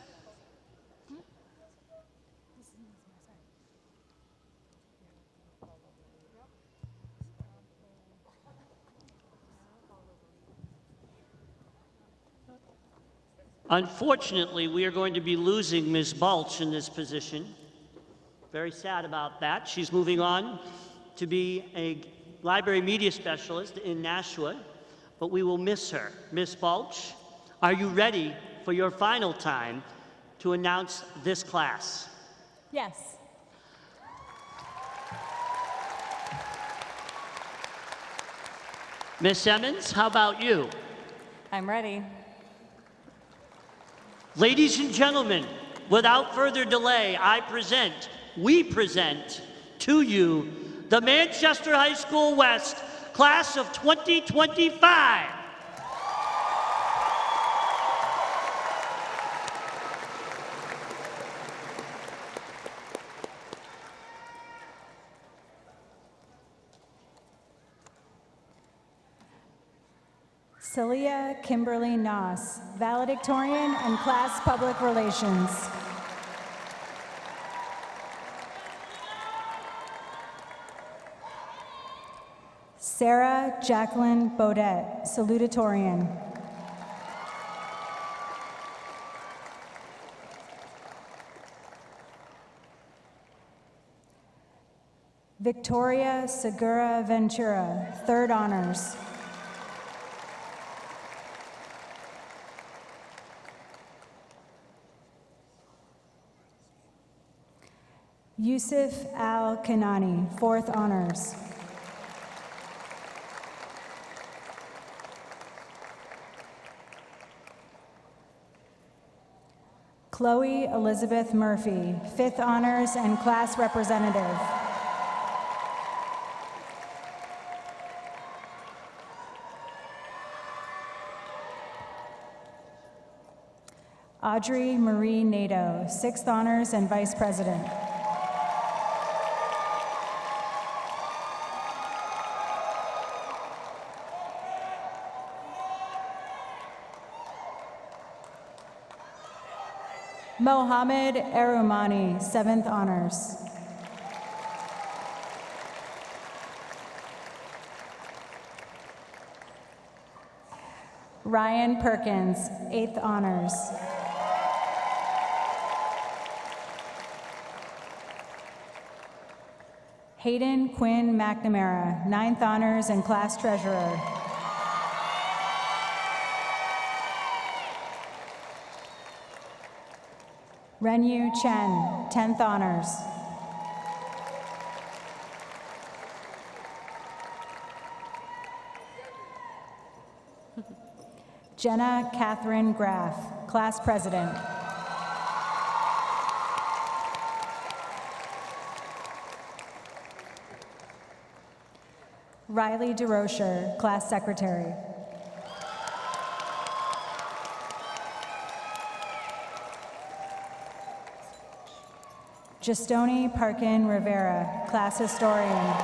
Unfortunately, we are going to be losing Ms. Balch in this position. Very sad about that. She's moving on to be a library media specialist in Nashua, but we will miss her. Ms. Balch, are you ready for your final time to announce this class? Yes. Ms. Emmons, how about you? I'm ready. Ladies and gentlemen, without further delay, we present to you the Manchester High School West class of 2025. Celia Kimberly Noss, valedictorian and class public relations. Sarah Jacqueline Baudet, salutatorian. Victoria Segura Ventura, third honors. Yusuf Al-Kanani, fourth honors. Chloe Elizabeth Murphy, fifth honors and class representative. Audrey Marie Nadeau, sixth honors and vice president. Mohammed Erumani, seventh honors. Ryan Perkins, eighth honors. Hayden Quinn McNamara, ninth honors and class treasurer. Renyu Chen, 10th honors. Jenna Catherine Graff, class president. Riley DeRocher, class secretary. Justoni Parkin Rivera, class historian.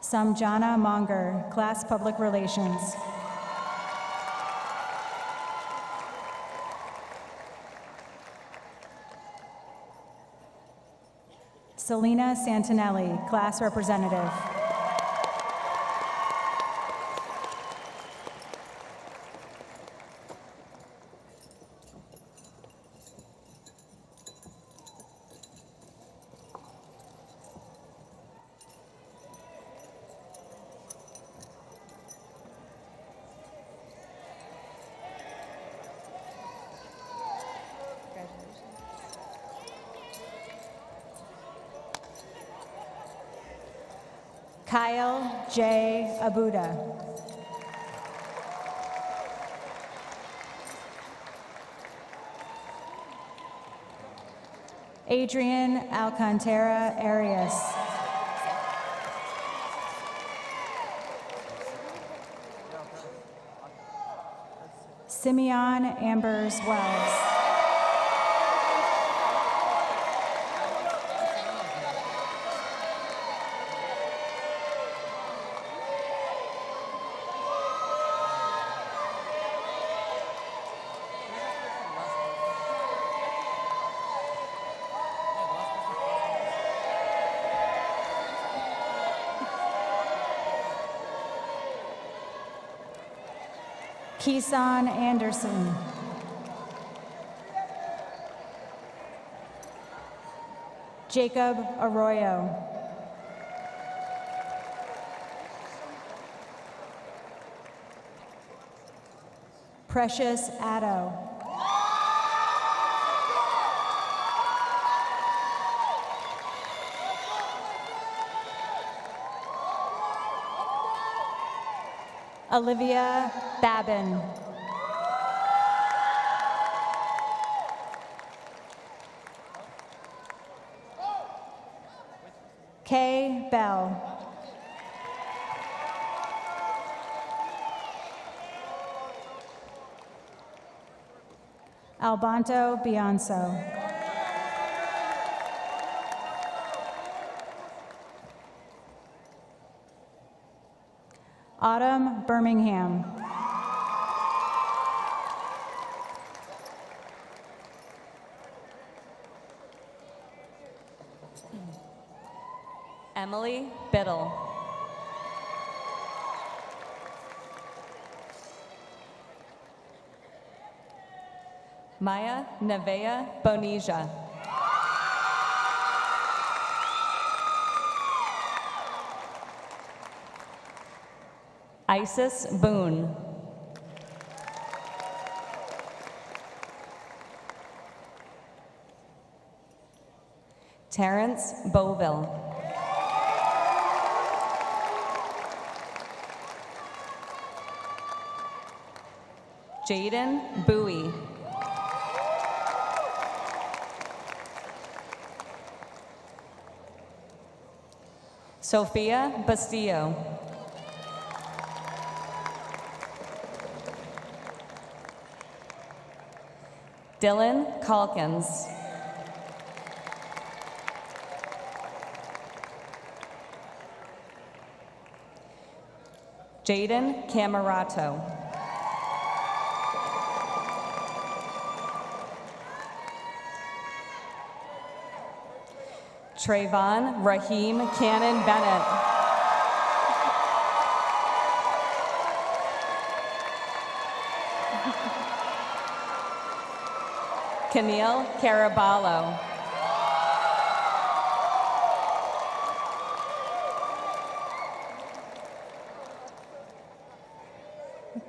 Samjana Monger, class public relations. Selena Santinelli, class representative. Kyle J. Abuda. Adrian Alcantara Arias. Simeon Ambers Wells. Keeson Anderson. Jacob Arroyo. Precious Addo. Olivia Babin. Kay Bell. Albanto Bionso. Autumn Birmingham. Emily Biddle. Maya Nevea Bonija. Isis Boone. Terrence Boville. Jaden Bowie. Sophia Bastillo. Dylan Calkins. Jaden Camarato. Trayvon Raheem Cannon Bennett. Camille Caraballo.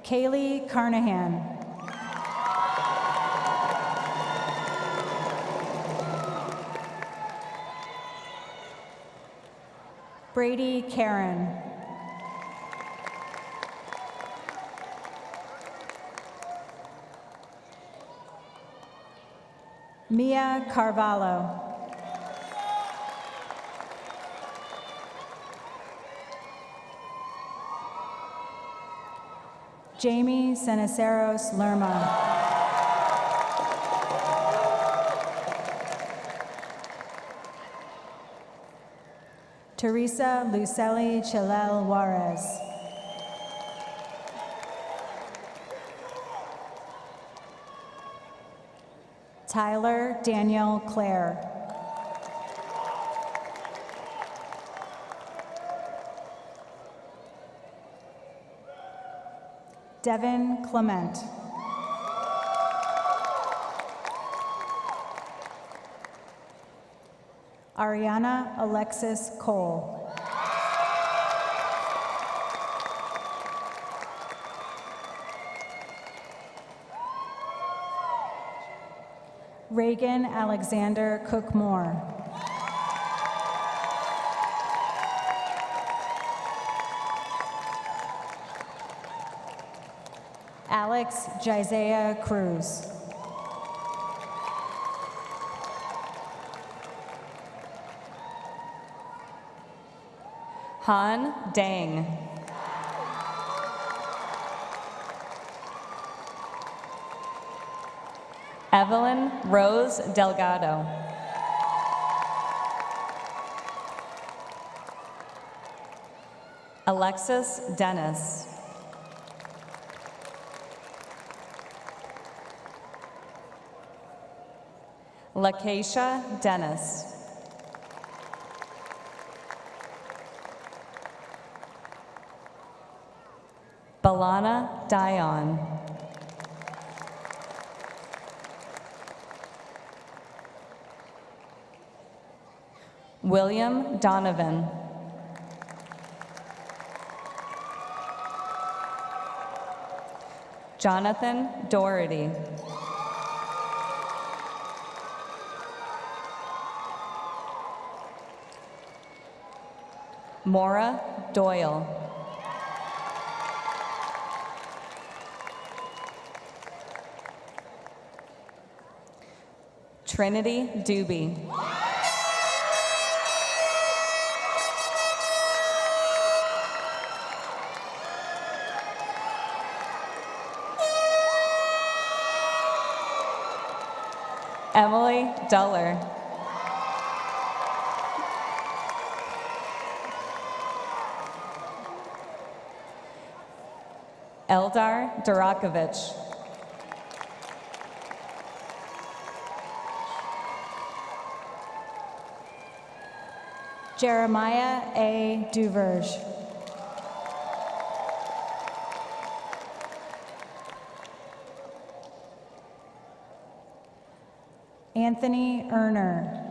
Kaylee Carnahan. Brady Karen. Mia Carvalho. Jamie Cenaceros Lerma. Teresa Lucelli Chilel Juarez. Tyler Daniel Clare. Devin Clement. Ariana Alexis Cole. Reagan Alexander Cook-Moore. Alex Jisaiah Cruz. Han Dang. Evelyn Rose Delgado. Alexis Dennis. Lakeisha Dennis. Balana Dion. William Donovan. Jonathan Doherty. Maura Doyle. Trinity Doobie. Emily Duller. Eldar Durakovic. Jeremiah A. Duverge. Anthony Erner.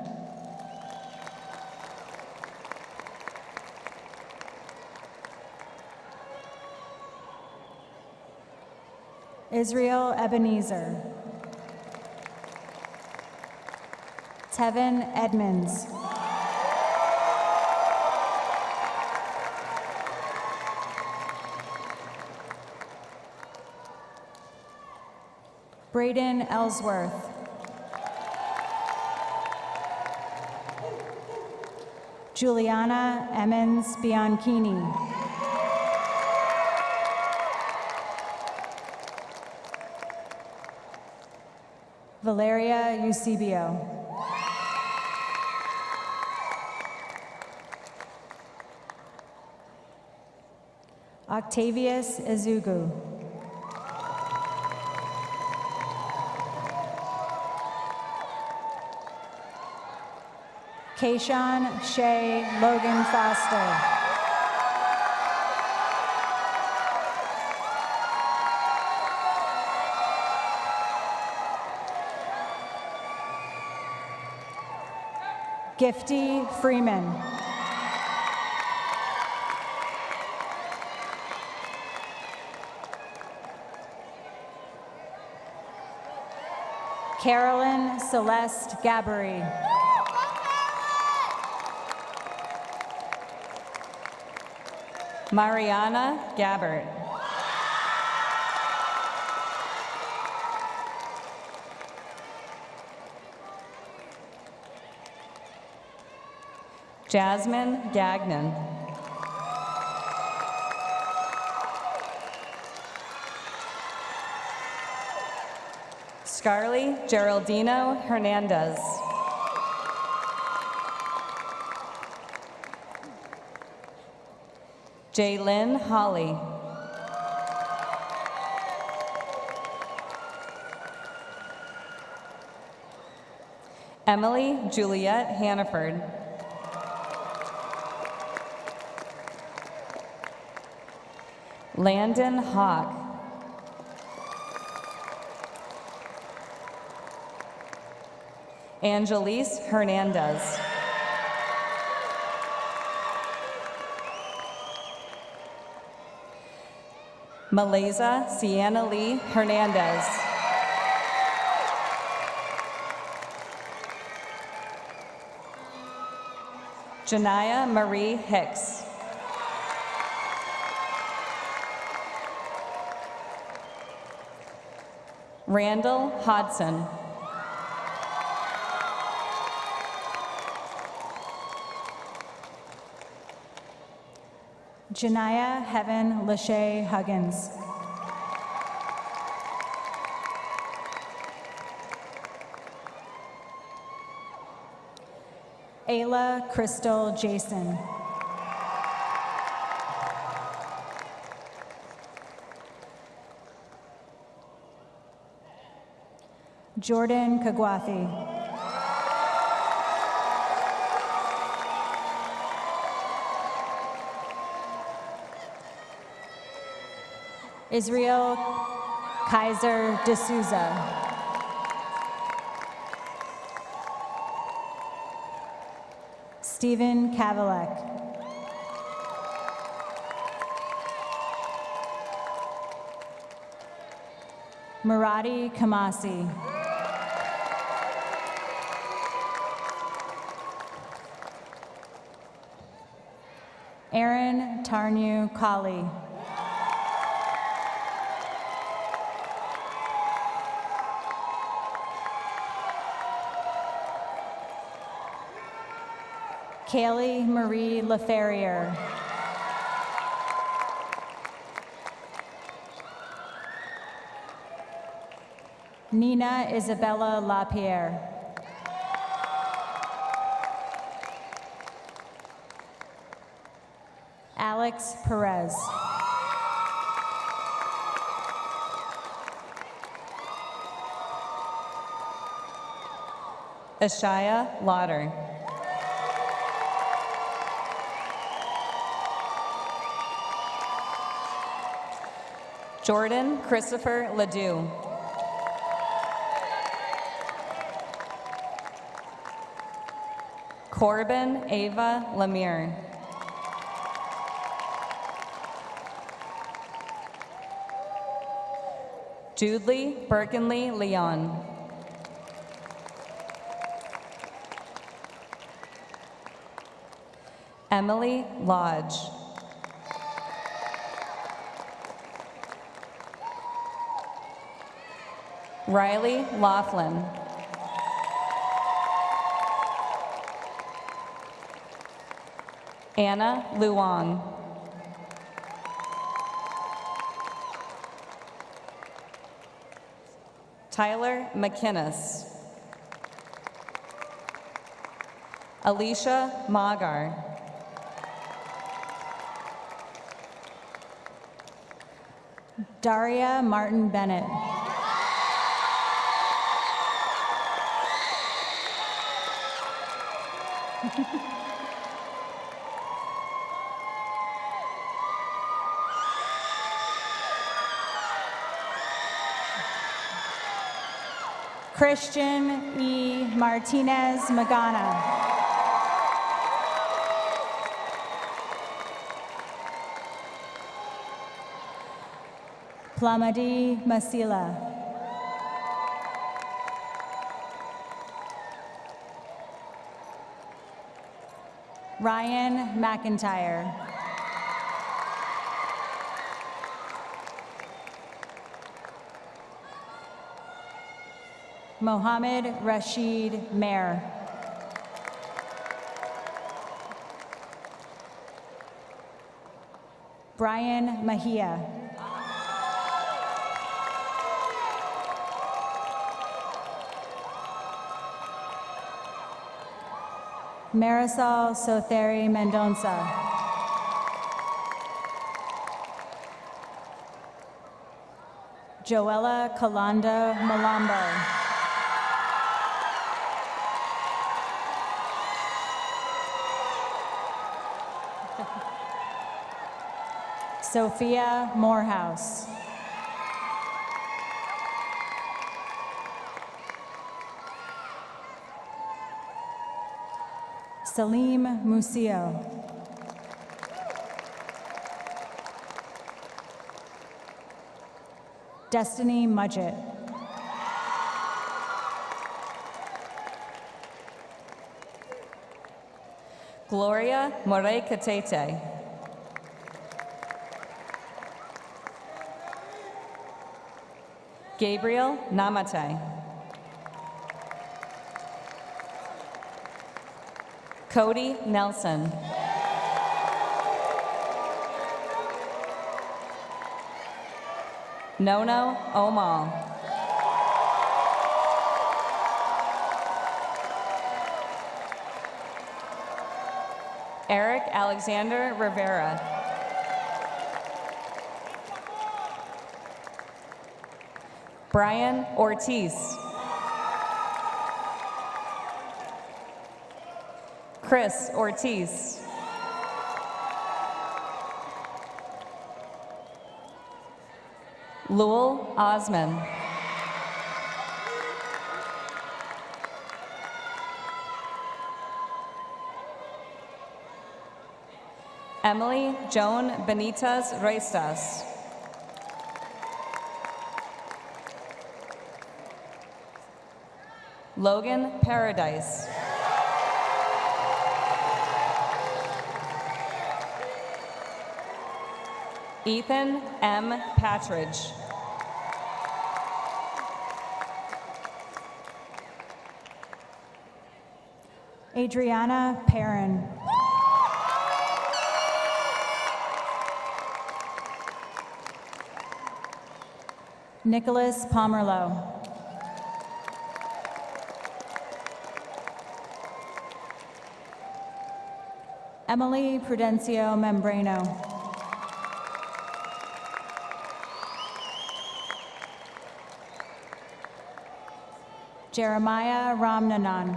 Israel Ebenezer. Tevin Edmonds. Braden Ellsworth. Juliana Emmons Bianchini. Valeria Eusebio. Octavius Ezugu. Kayshawn Shea Logan Foster. Gifty Freeman. Carolyn Celeste Gabbery. Mariana Gabbert. Jasmine Gagnon. Scarly Geraldino Hernandez. Jaylyn Holly. Emily Juliet Hannaford. Landon Hawk. Angelise Hernandez. Malaysia Sienna Lee Hernandez. Janaya Marie Hicks. Randall Hodson. Janiyah Heaven Lachey Huggins. Ayla Crystal Jason. Jordan Kagwathi. Israel Kaiser D'Souza. Stephen Kavalek. Murati Kamasi. Aaron Tarnu Kali. Kaylee Marie LaFerrier. Nina Isabella LaPierre. Alex Perez. Ashaya Lauder. Jordan Christopher Ledoux. Corbin Ava Lemire. Judley Berkenley Leon. Emily Lodge. Riley Laughlin. Anna Luong. Tyler McInnes. Alicia Magar. Daria Martin Bennett. Christian E. Martinez Magana. Plamadi Masila. Ryan McIntyre. Mohammed Rashid Mayer. Brian Mahia. Marisol Sotheri Mendonça. Joella Kalanda Malambo. Sophia Morehouse. Salim Musio. Destiny Mudgett. Gloria Morey Catete. Gabriel Namate. Cody Nelson. Nono Omal. Eric Alexander Rivera. Brian Ortiz. Chris Ortiz. Lowell Osman. Emily Joan Benitez Reistas. Logan Paradise. Ethan M. Patridge. Adriana Perrin. Nicholas Pomerleau. Emily Prudencio Membrano. Jeremiah Ramnanan.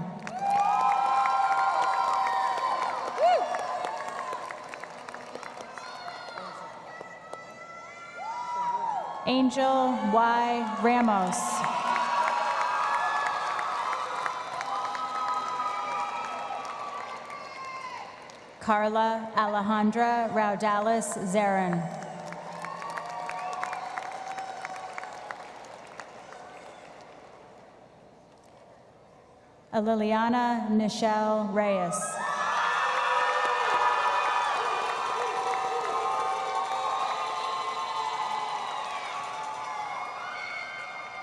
Angel Y. Ramos. Carla Alejandra Raudalis Zarin. Liliana Nichelle Reyes.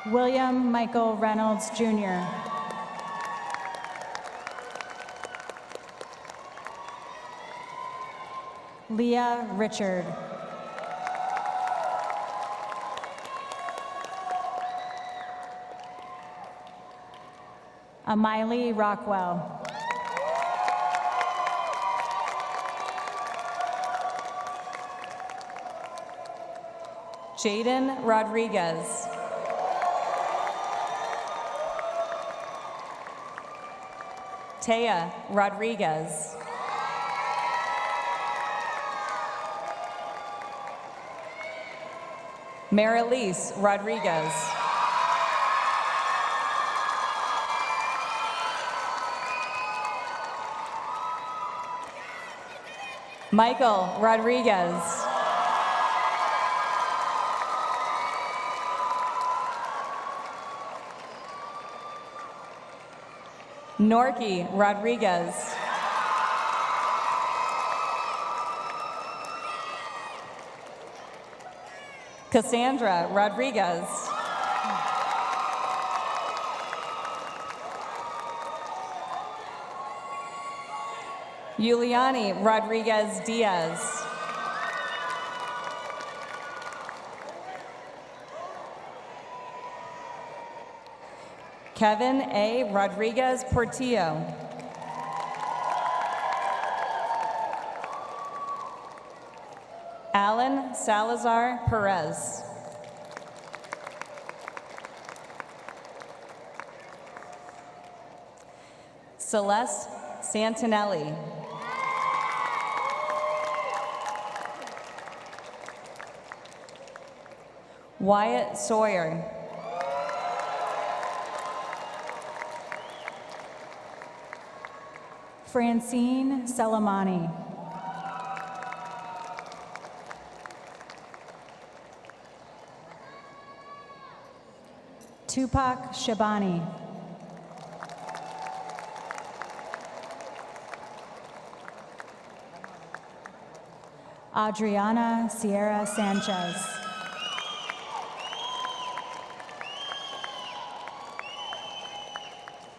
William Michael Reynolds, Jr. Leah Richard. Amiley Rockwell. Jaden Rodriguez. Taya Rodriguez. Marilise Rodriguez. Michael Rodriguez. Norky Rodriguez. Cassandra Rodriguez. Yuliani Rodriguez Diaz. Kevin A. Rodriguez Portillo. Alan Salazar Perez. Celeste Santinelli. Wyatt Sawyer. Francine Salamani. Tupac Shabani. Adriana Sierra Sanchez.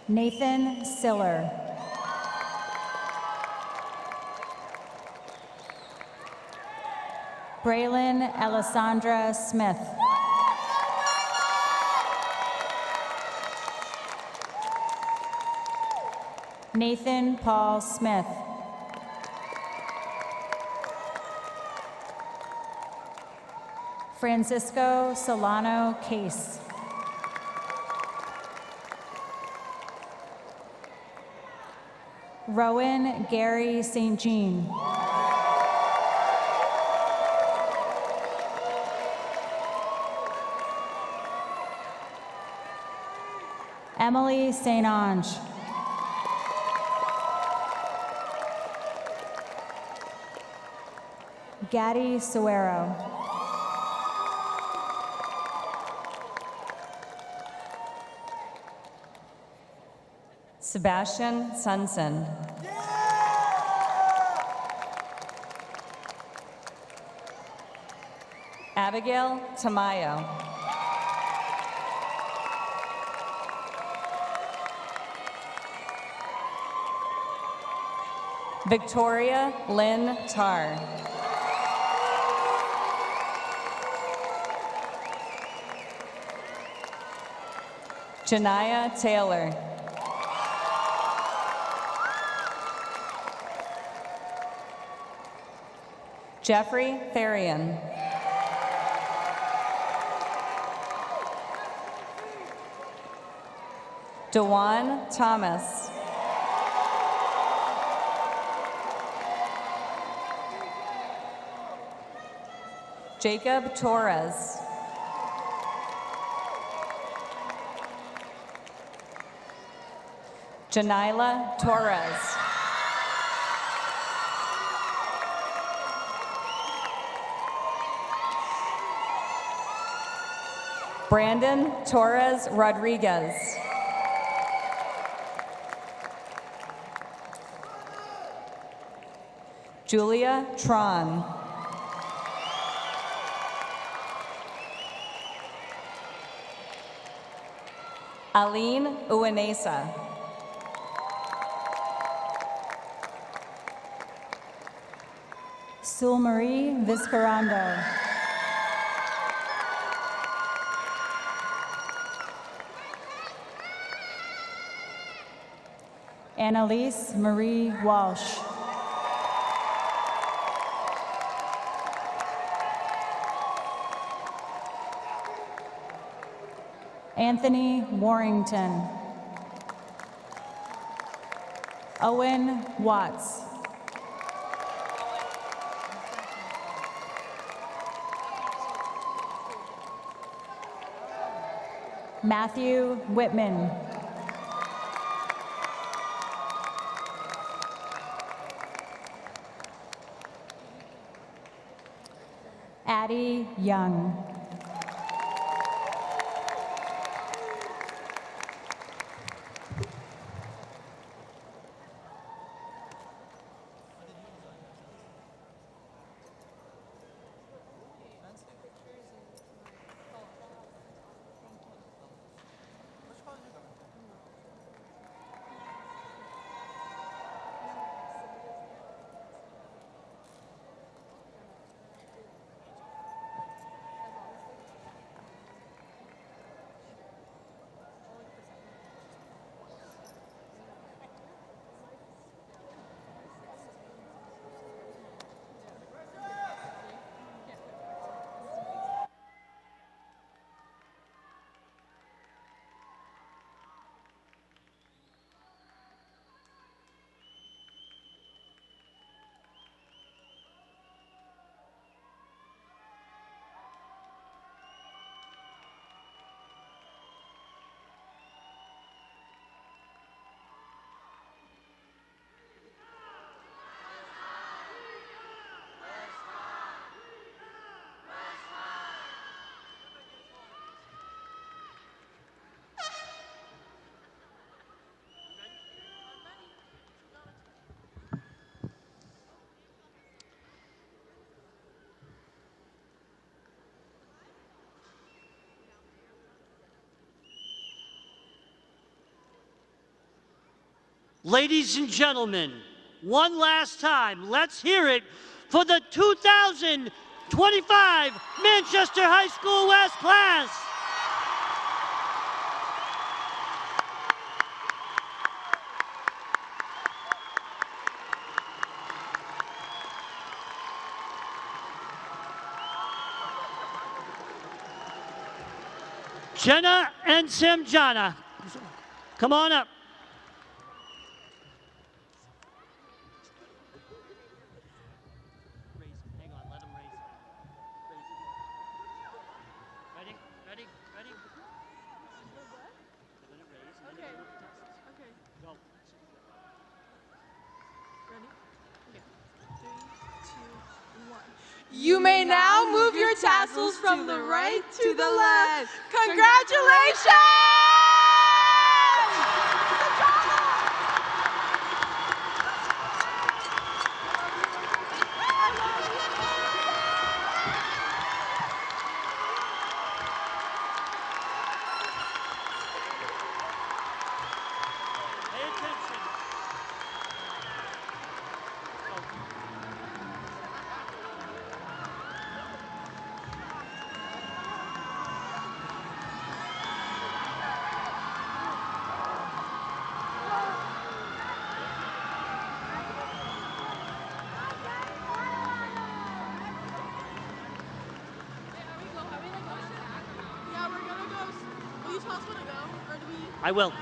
Nathan Siller. Braylon Alessandra Smith. Nathan Paul Smith. Francisco Solano Case. Rowan Gary St. Jean. Emily St. Ange. Gaddy Suero. Sebastian Sunson. Abigail Tamayo. Victoria Lynn Tarr. Janaya Taylor. Jeffrey Therian. Dewan Thomas. Jacob Torres. Janila Torres. Brandon Torres Rodriguez. Julia Tron. Aline Uwanesa. Sul Marie Vizcarando. Annalise Marie Walsh. Anthony Warrington. Owen Watts. Matthew Whitman. Addie Young. Ladies and gentlemen, one last time, let's hear it for the 2025 Manchester High School West class. Jenna and Samjana, come on up. Hang on, let them raise it. Ready? Ready? Ready? They're gonna raise and then they're gonna test us. Okay. Go. Ready? Okay. 3, 2, 1. You may now move your tassels from the right to the left. Congratulations! Pay attention. Yeah, we're gonna go. Will you tell us where to go? Or do we? I will.